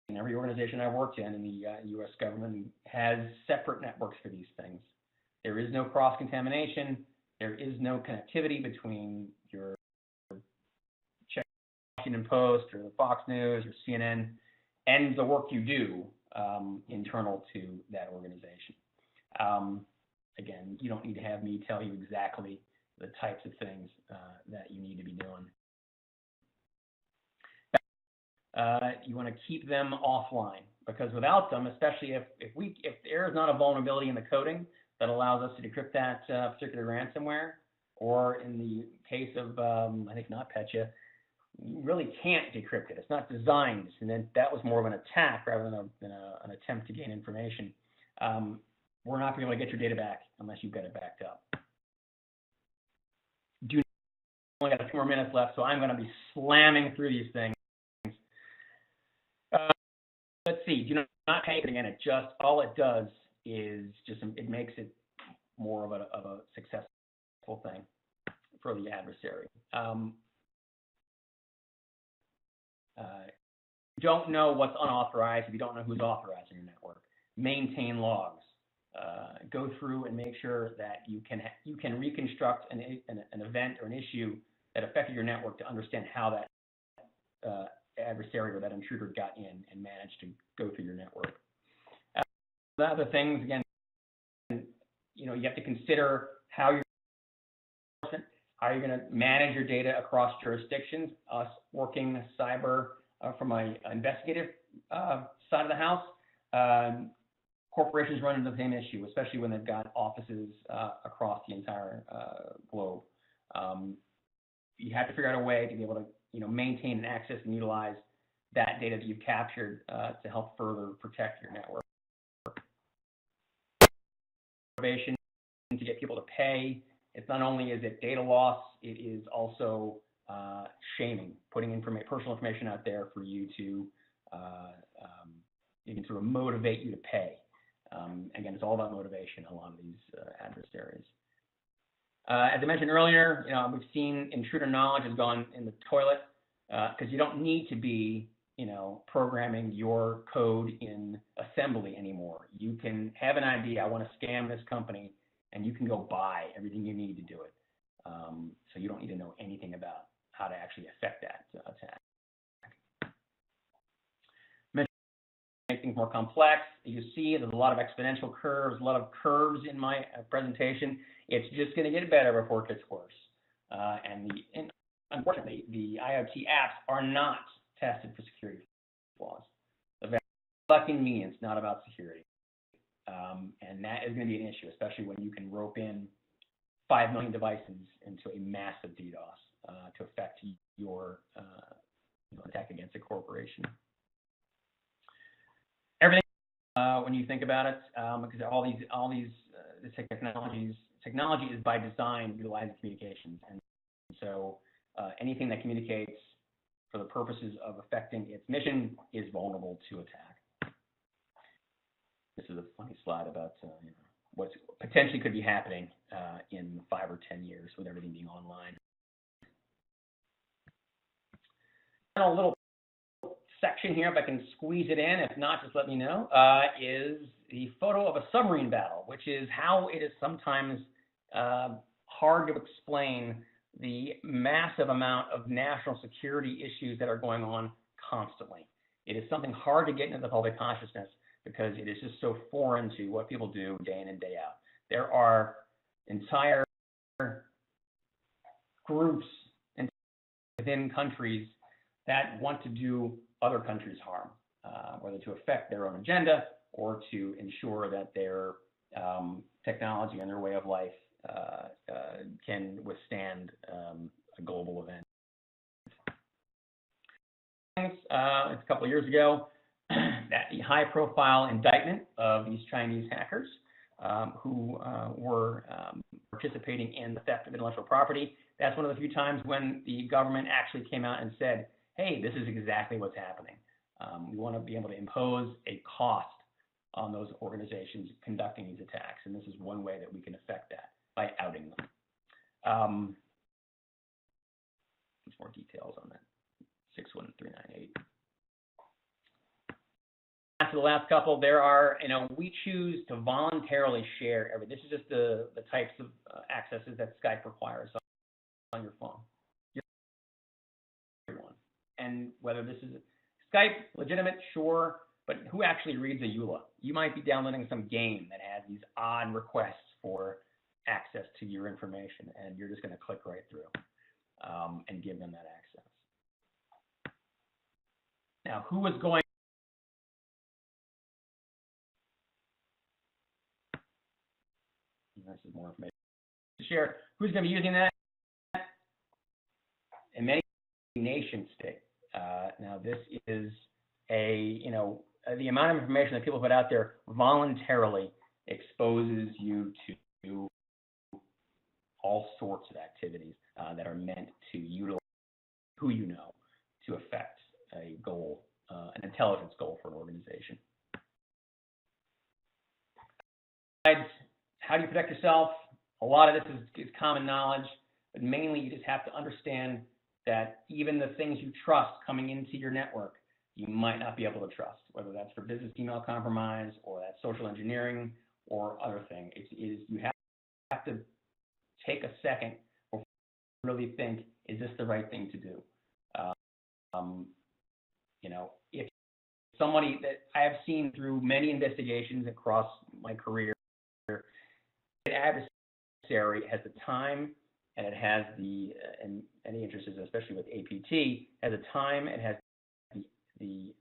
In every organization I've worked in the U.S. government has separate networks for these things. There is no cross-contamination. There is no connectivity between your Washington Post or the Fox News or CNN and the work you do internal to that organization. Again, you don't need to have me tell you exactly the types of things that you need to be doing. You want to keep them offline, because without them, especially if there is not a vulnerability in the coding that allows us to decrypt that particular ransomware, or in the case of I think NotPetya, you really can't decrypt it. It's not designed, and then that was more of an attack rather than an attempt to gain information. We're not going to be able to get your data back unless you've got it backed up. Only got a few more minutes left, so I'm going to be slamming through these things. Let's see. Do not panic again. All it does is it makes it more of a successful thing for the adversary. You don't know what's unauthorized if you don't know who's authorizing your network. Maintain logs. Go through and make sure that you can reconstruct an event or an issue that affected your network to understand how that adversary or that intruder got in and managed to go through your network. The other things, again, you have to consider how you're going to manage your data across jurisdictions. Us working cyber from an investigative side of the house, corporations run into the same issue, especially when they've got offices across the entire globe. You have to figure out a way to be able to, maintain and access and utilize that data that you've captured to help further protect your network. Motivation to get people to pay. It's not only is it data loss, it is also shaming, putting personal information out there for you to, you can sort of motivate you to pay. Again, it's all about motivation, a lot of these adversaries. As I mentioned earlier, we've seen intruder knowledge has gone in the toilet because you don't need to be, programming your code in assembly anymore. You can have an idea, I want to scam this company, and you can go buy everything you need to do it. So you don't need to know anything about how to actually affect that attack. Make things more complex. You see there's a lot of exponential curves, a lot of curves in my presentation. It's just going to get better before it gets worse. And unfortunately, the IoT apps are not tested for security flaws. They're about convenience, not about security. And that is going to be an issue, especially when you can rope in 5 million devices into a massive DDoS to affect your attack against a corporation. Everything, when you think about it, because all these technology is by design utilizing communications, and so anything that communicates for the purposes of affecting its mission is vulnerable to attack. This is a funny slide about what potentially could be happening in 5 or 10 years with everything being online. And a little section here, if I can squeeze it in, if not, just let me know, is the photo of a submarine battle, which is how it is sometimes hard to explain the massive amount of national security issues that are going on constantly. It is something hard to get into the public consciousness because it is just so foreign to what people do day in and day out. There are entire groups within countries that want to do other countries harm, whether to affect their own agenda or to ensure that their technology and their way of life can withstand a global event. A couple of years ago, that high-profile indictment of these Chinese hackers who were participating in the theft of intellectual property. That's one of the few times when the government actually came out and said, hey, this is exactly what's happening. We want to be able to impose a cost on those organizations conducting these attacks, and this is one way that we can affect that, by outing them. Some more details on that, 61398. After the last couple, there are, we choose to voluntarily share everything. This is just the types of accesses that Skype requires on your phone. And whether this is Skype, legitimate, sure, but who actually reads a EULA? You might be downloading some game that has these odd requests for access to your information, and you're just going to click right through and give them that access. Now, who is going this is more information to share. Who's going to be using that? In many nation states. Now, this is the amount of information that people put out there voluntarily exposes you to all sorts of activities that are meant to utilize who you know to affect a goal, an intelligence goal for an organization. How do you protect yourself? A lot of this is common knowledge, but mainly you just have to understand that even the things you trust coming into your network, you might not be able to trust, whether that's for business email compromise or that's social engineering or other thing. You have to take a second before you really think, is this the right thing to do? If somebody that I have seen through many investigations across my career, the adversary has the time and it has the, and any interest, especially with APT, has a time and has the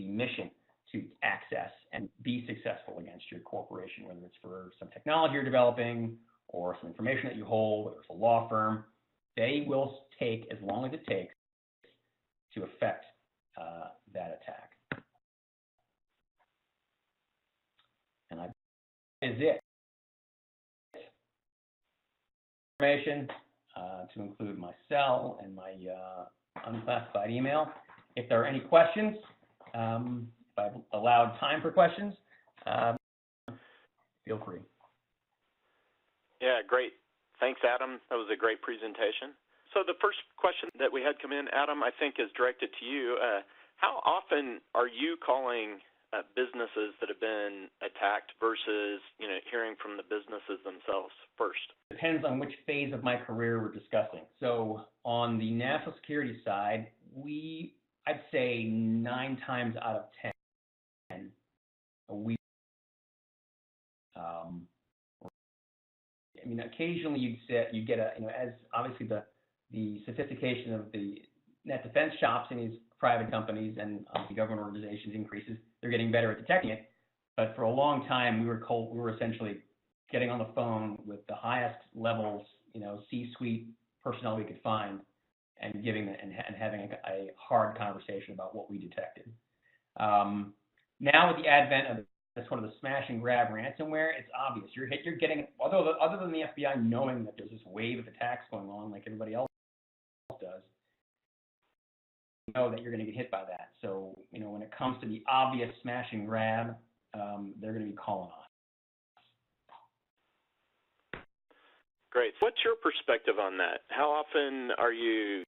mission to access and be successful against your corporation, whether it's for some technology you're developing or some information that you hold, whether it's a law firm. They will take as long as it takes to affect that attack. And that is it. Information to include my cell and my unclassified email. If there are any questions, if I've allowed time for questions, feel free. Yeah, great. Thanks, Adam. That was a great presentation. So the first question that we had come in, Adam, I think is directed to you. How often are you calling businesses that have been attacked versus, hearing from the businesses themselves first? Depends on which phase of my career we're discussing. So on the national security side, I'd say 9 times out of 10 a week. Occasionally you'd get as obviously the sophistication of the net defense shops in these private companies and the government organizations increases, they're getting better at detecting it. But for a long time, we were essentially getting on the phone with the highest levels, C-suite personnel we could find, and giving and having a hard conversation about what we detected. Now with the advent of this one of the smash and grab ransomware, it's obvious you're getting, other than the FBI knowing that there's this wave of attacks going on like everybody else does, you know that you're going to get hit by that. So when it comes to the obvious smash and grab, they're going to be calling on. Great. What's your perspective on that? How often are you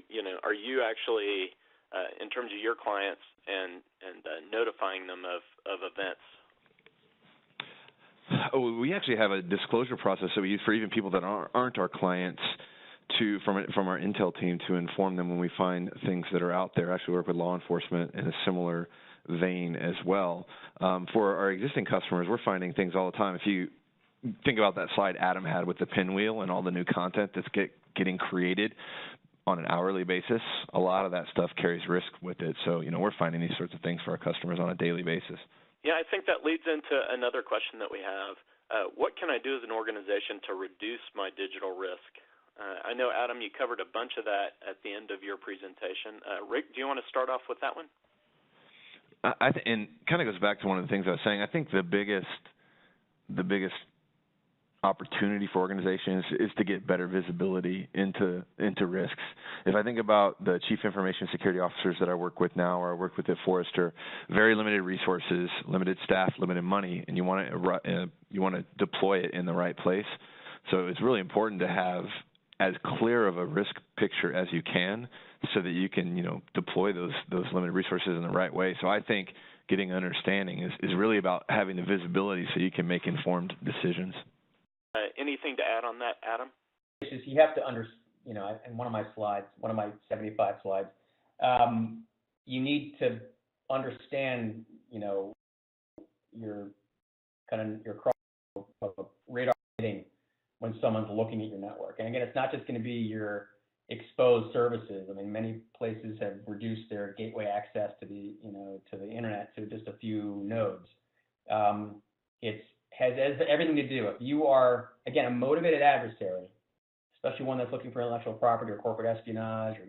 actually, in terms of your clients and notifying them of events? Oh, we actually have a disclosure process that we use for even people that aren't our clients from our intel team to inform them when we find things that are out there. Actually work with law enforcement in a similar vein as well. For our existing customers, we're finding things all the time. If you think about that slide Adam had with the pinwheel and all the new content that's getting created on an hourly basis, a lot of that stuff carries risk with it. So, we're finding these sorts of things for our customers on a daily basis. Yeah, I think that leads into another question that we have. What can I do as an organization to reduce my digital risk? I know, Adam, you covered a bunch of that at the end of your presentation. Rick, do you want to start off with that one? And kind of goes back to one of the things I was saying. I think the biggest opportunity for organizations is to get better visibility into risks. If I think about the chief information security officers that I work with now, or I work with at Forrester, very limited resources, limited staff, limited money, and you want to deploy it in the right place. So it's really important to have as clear of a risk picture as you can, so that you can deploy those limited resources in the right way. So I think getting understanding is really about having the visibility so you can make informed decisions. Anything to add on that, Adam? It's just, you have to in one of my slides, one of my 75 slides, you need to understand, your radar hitting when someone's looking at your network. And again, it's not just going to be your exposed services. I mean, many places have reduced their gateway access to the, to the internet to just a few nodes. It has everything to do. If you are, again, a motivated adversary, especially one that's looking for intellectual property or corporate espionage or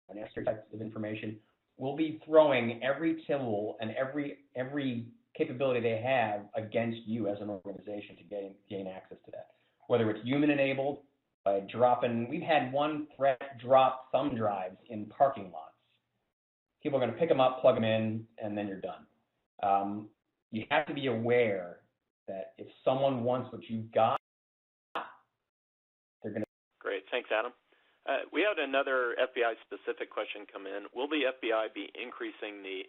unnecessary types of information, will be throwing every tool and every capability they have against you as an organization to gain access to that. Whether it's human-enabled, by dropping, we've had one threat drop thumb drives in parking lots. People are going to pick them up, plug them in, and then you're done. You have to be aware that if someone wants what you've got, they're going to. Great. Thanks, Adam. We had another FBI-specific question come in. Will the FBI be increasing the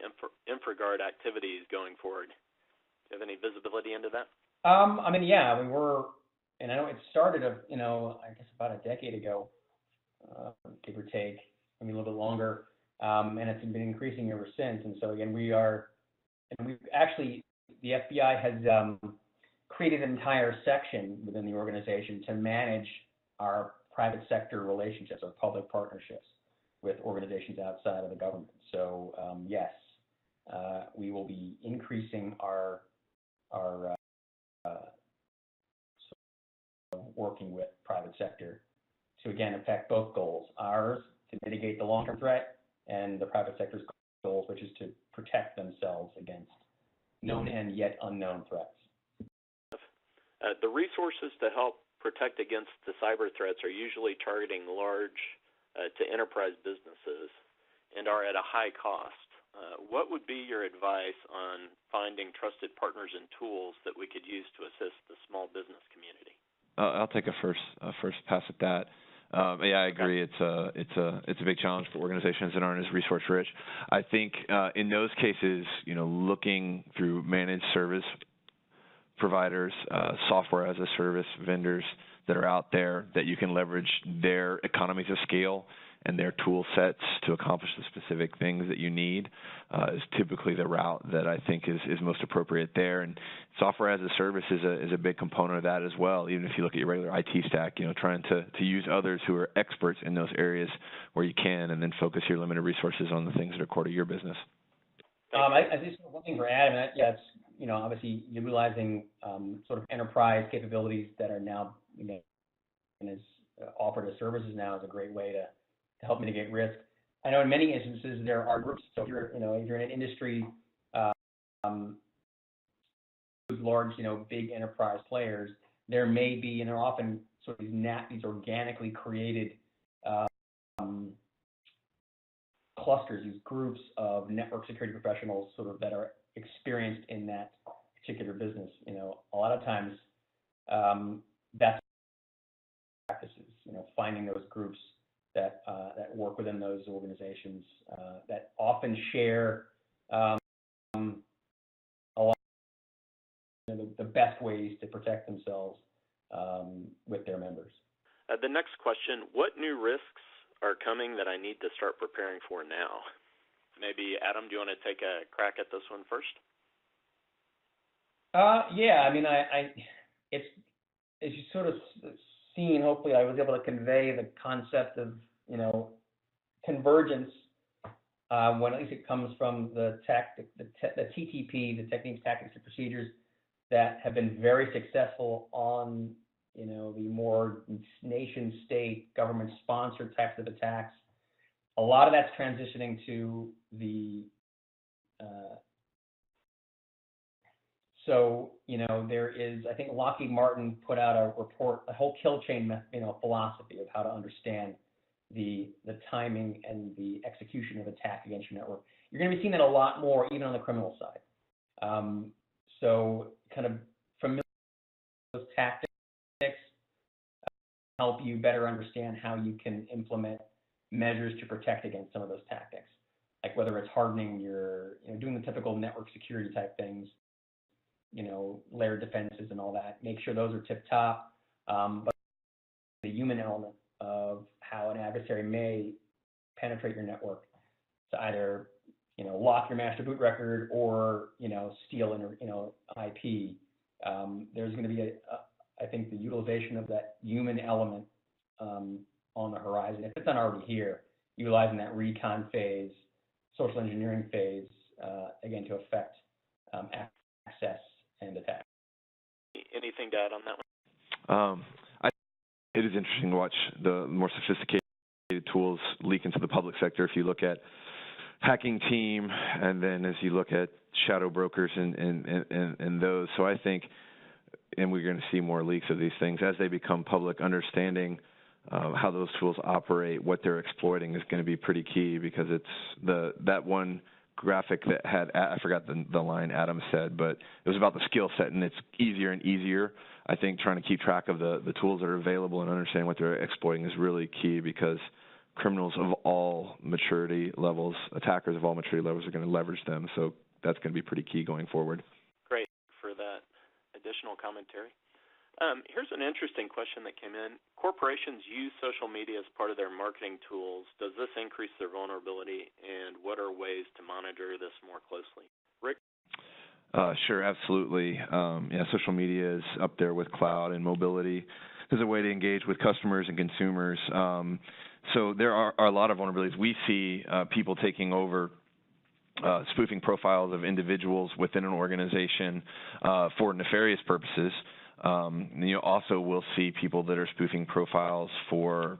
InfraGard activities going forward? Do you have any visibility into that? We're, and I know it started, I guess about a decade ago, give or take, maybe a little bit longer, and it's been increasing ever since. And so again, we've actually, the FBI has created an entire section within the organization to manage our private sector relationships or public partnerships with organizations outside of the government. So yes, we will be increasing our working with private sector to again affect both goals: ours to mitigate the long-term threat, and the private sector's goals, which is to protect themselves against known and yet unknown threats. The resources to help protect against the cyber threats are usually targeting large to enterprise businesses and are at a high cost. What would be your advice on finding trusted partners and tools that we could use to assist the small business community? I'll take a first pass at that. I agree. It's a big challenge for organizations that aren't as resource rich. I think in those cases, looking through managed service providers, software as a service vendors that are out there that you can leverage their economies of scale and their tool sets to accomplish the specific things that you need is typically the route that I think is most appropriate there. And software as a service is a big component of that as well. Even if you look at your regular IT stack, trying to use others who are experts in those areas where you can, and then focus your limited resources on the things that are core to your business. I just one thing for Adam, it's obviously utilizing sort of enterprise capabilities that are now and is offered as services now is a great way to to help mitigate risk. I know in many instances there are groups. So if you're in an industry, large, big enterprise players, there may be, and they're often sort of these organically created clusters, these groups of network security professionals sort of that are experienced in that particular business. A lot of times that's practices, finding those groups that work within those organizations that often share a lot of the best ways to protect themselves with their members. The next question, what new risks are coming that I need to start preparing for now? Maybe, Adam, do you want to take a crack at this one first? Yeah, I mean, it's as you sort of seen, hopefully I was able to convey the concept of, convergence when at least it comes from the TTP, the techniques, tactics, and procedures that have been very successful on, the more nation-state, government-sponsored types of attacks. A lot of that's transitioning to the there is, I think Lockheed Martin put out a report, a whole kill chain, philosophy of how to understand the timing and the execution of attack against your network. You're going to be seeing that a lot more, even on the criminal side. So kind of familiar with those tactics help you better understand how you can implement measures to protect against some of those tactics, like whether it's hardening your, doing the typical network security type things, layered defenses and all that. Make sure those are tip-top, but the human element of how an adversary may penetrate your network to either, lock your master boot record or, steal an, IP. There's going to be I think the utilization of that human element on the horizon, if it's not already here, utilizing that recon phase, social engineering phase, again, to affect access and attack. Anything to add on that one? It is interesting to watch the more sophisticated tools leak into the public sector. If you look at Hacking Team, and then as you look at shadow brokers and those, so I think, and we're going to see more leaks of these things as they become public. Understanding how those tools operate, what they're exploiting, is going to be pretty key, because it's that one graphic that had, I forgot the line Adam said, but it was about the skill set, and it's easier and easier. I think trying to keep track of the tools that are available and understand what they're exploiting is really key, because criminals of all maturity levels, attackers of all maturity levels, are going to leverage them. So that's going to be pretty key going forward. Great for that additional commentary. Here's an interesting question that came in. Corporations use social media as part of their marketing tools. Does this increase their vulnerability, and what are ways to monitor this more closely? Rick? Sure, absolutely. Social media is up there with cloud and mobility as a way to engage with customers and consumers. So there are a lot of vulnerabilities. We see people taking over spoofing profiles of individuals within an organization for nefarious purposes. Also we'll see people that are spoofing profiles for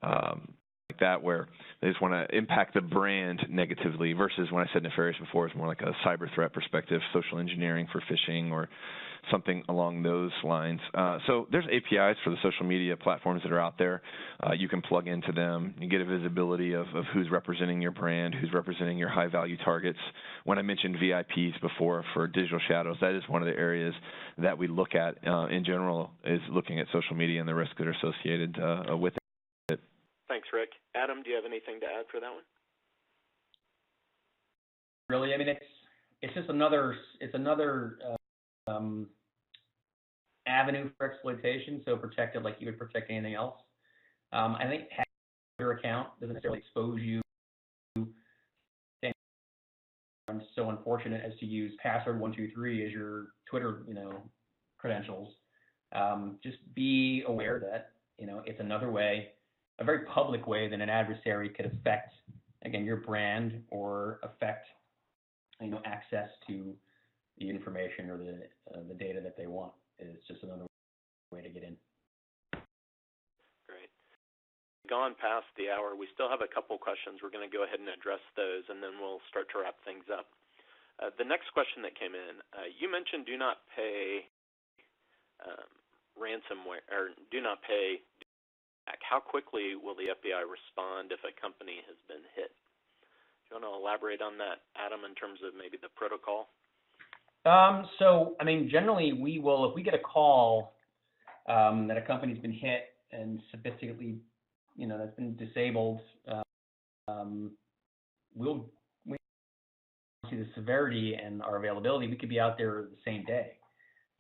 like that, where they just want to impact the brand negatively, versus when I said nefarious before, it's more like a cyber threat perspective, social engineering for phishing or something along those lines. So there's APIs for the social media platforms that are out there. You can plug into them. You get a visibility of who's representing your brand, who's representing your high-value targets. When I mentioned VIPs before for digital shadows, that is one of the areas that we look at in general, is looking at social media and the risks that are associated with it. Thanks, Rick. Adam, do you have anything to add for that one? Really, I mean, it's just another avenue for exploitation. So protect it like you would protect anything else. I think having your account doesn't necessarily expose you to things. I'm so unfortunate as to use password123 as your Twitter, credentials. Just be aware that it's another way, a very public way, that an adversary could affect, again, your brand, or affect, access to the information or the data that they want. It's just another way to get in. Great. gone past the hour. We still have a couple questions. We're going to go ahead and address those, and then we'll start to wrap things up. The next question that came in, you mentioned do not pay ransomware, or do not pay back. How quickly will the FBI respond if a company has been hit? Do you want to elaborate on that, Adam, in terms of maybe the protocol? So, I mean, generally we will, if we get a call that a company's been hit and sophisticatedly, that's been disabled, we'll see the severity and our availability. We could be out there the same day.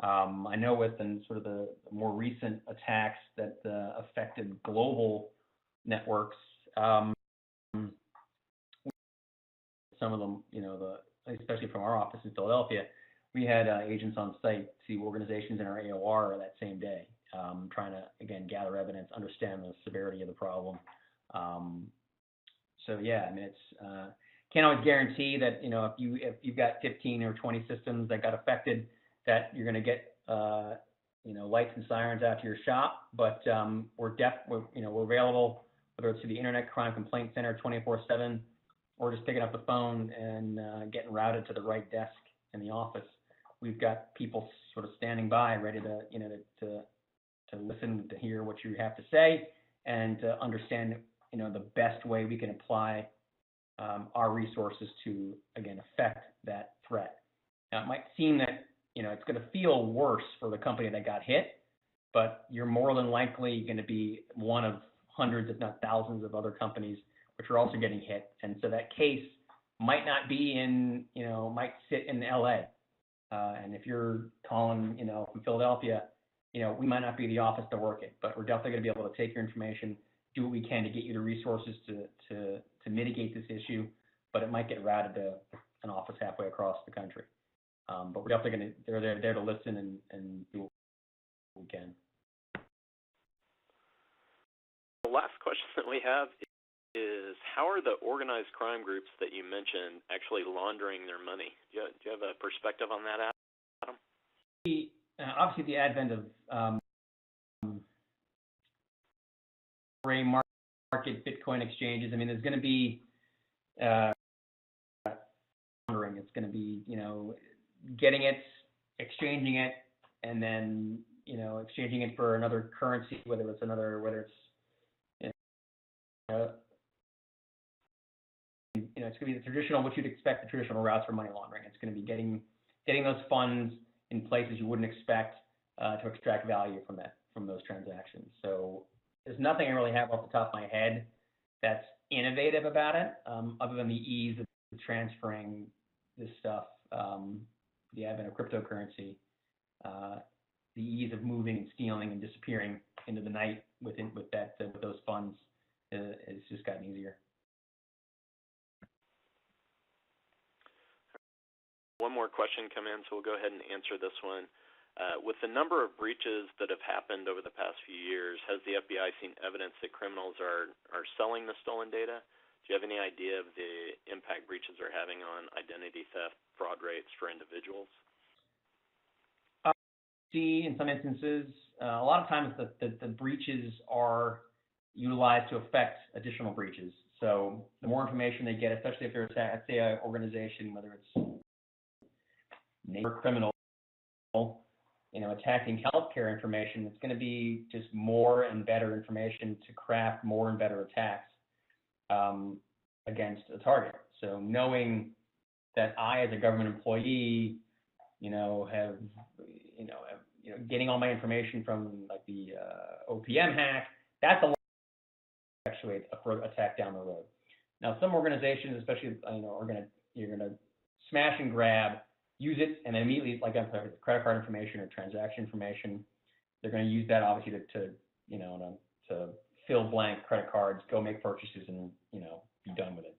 I know within sort of the more recent attacks that affected global networks, some of them, especially from our office in Philadelphia, we had agents on site to organizations in our AOR that same day, trying to, again, gather evidence, understand the severity of the problem. So yeah, I mean, it's can't always guarantee that if you've got 15 or 20 systems that got affected, that you're going to get lights and sirens out to your shop. But we're available, whether it's to the Internet Crime Complaint Center 24/7, or just picking up the phone and getting routed to the right desk in the office. We've got people sort of standing by, ready to to listen, to hear what you have to say, and to understand the best way we can apply our resources to, again, affect that threat. Now, it might seem that it's going to feel worse for the company that got hit, but you're more than likely going to be one of hundreds, if not thousands, of other companies which are also getting hit. And so that case might not be might sit in LA. And if you're calling, from Philadelphia, we might not be the office to work it, but we're definitely going to be able to take your information, do what we can to get you the resources to mitigate this issue, but it might get routed to an office halfway across the country. But we're definitely they're there to listen and do what we can. The last question that we have is, how are the organized crime groups that you mentioned actually laundering their money? Do you have a perspective on that, Adam? Obviously, the advent of gray market Bitcoin exchanges, I mean, there's going to be laundering. It's going to be, getting it, exchanging it, and then, exchanging it for another currency, whether it's it's going to be the traditional, what you'd expect, the traditional routes for money laundering. It's going to be getting those funds in places you wouldn't expect to extract value from those transactions. So there's nothing I really have off the top of my head that's innovative about it, other than the ease of transferring this stuff, the advent of cryptocurrency, the ease of moving and stealing and disappearing into the night with those funds. It's just gotten easier. One more question come in, so we'll go ahead and answer this one. With the number of breaches that have happened over the past few years, has the FBI seen evidence that criminals are selling the stolen data? Do you have any idea of the impact breaches are having on identity theft, fraud rates for individuals? See, in some instances, a lot of times the breaches are utilized to affect additional breaches. So the more information they get, especially if there's, say, an organization, whether it's neighbor criminal, attacking healthcare information, it's going to be just more and better information to craft more and better attacks against a target. So knowing that I, as a government employee, have getting all my information from like the OPM hack, that's a lot to actually a further attack down the road. Now, some organizations, especially, you're gonna smash and grab, use it, and then immediately, like credit card information or transaction information, they're going to use that obviously to fill blank credit cards, go make purchases, and be done with it.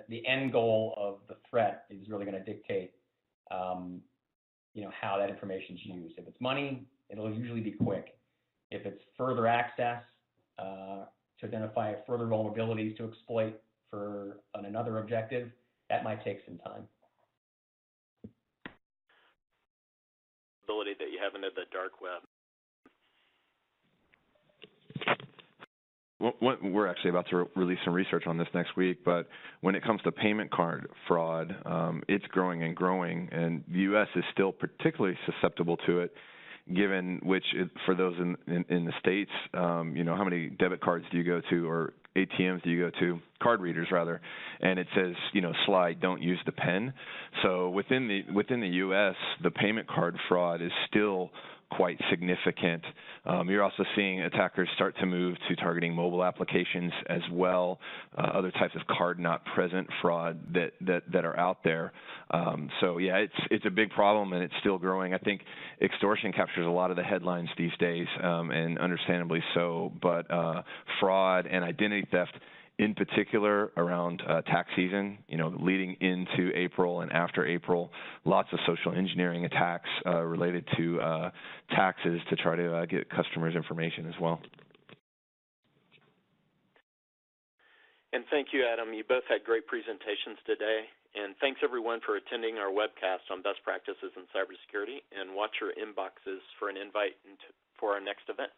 The end goal of the threat is really going to dictate, how that information is used. If it's money, it'll usually be quick. If it's further access to identify further vulnerabilities to exploit for another objective, that might take some time. Ability that you have into the dark web. We're actually about to release some research on this next week, but when it comes to payment card fraud, it's growing and growing, and the U.S. is still particularly susceptible to it, given which, for those in the States, how many debit cards do you go to, or ATMs do you go to, card readers rather, and it says, slide, don't use the pen. So within the U.S., the payment card fraud is still quite significant. You're also seeing attackers start to move to targeting mobile applications as well, other types of card not present fraud that are out there. So yeah, it's a big problem, and it's still growing. I think extortion captures a lot of the headlines these days, and understandably so, but fraud and identity theft in particular around tax season, leading into April and after April, lots of social engineering attacks related to taxes to try to get customers' information as well. And thank you, Adam. You both had great presentations today. And thanks, everyone, for attending our webcast on best practices in cybersecurity. And watch your inboxes for an invite for our next event.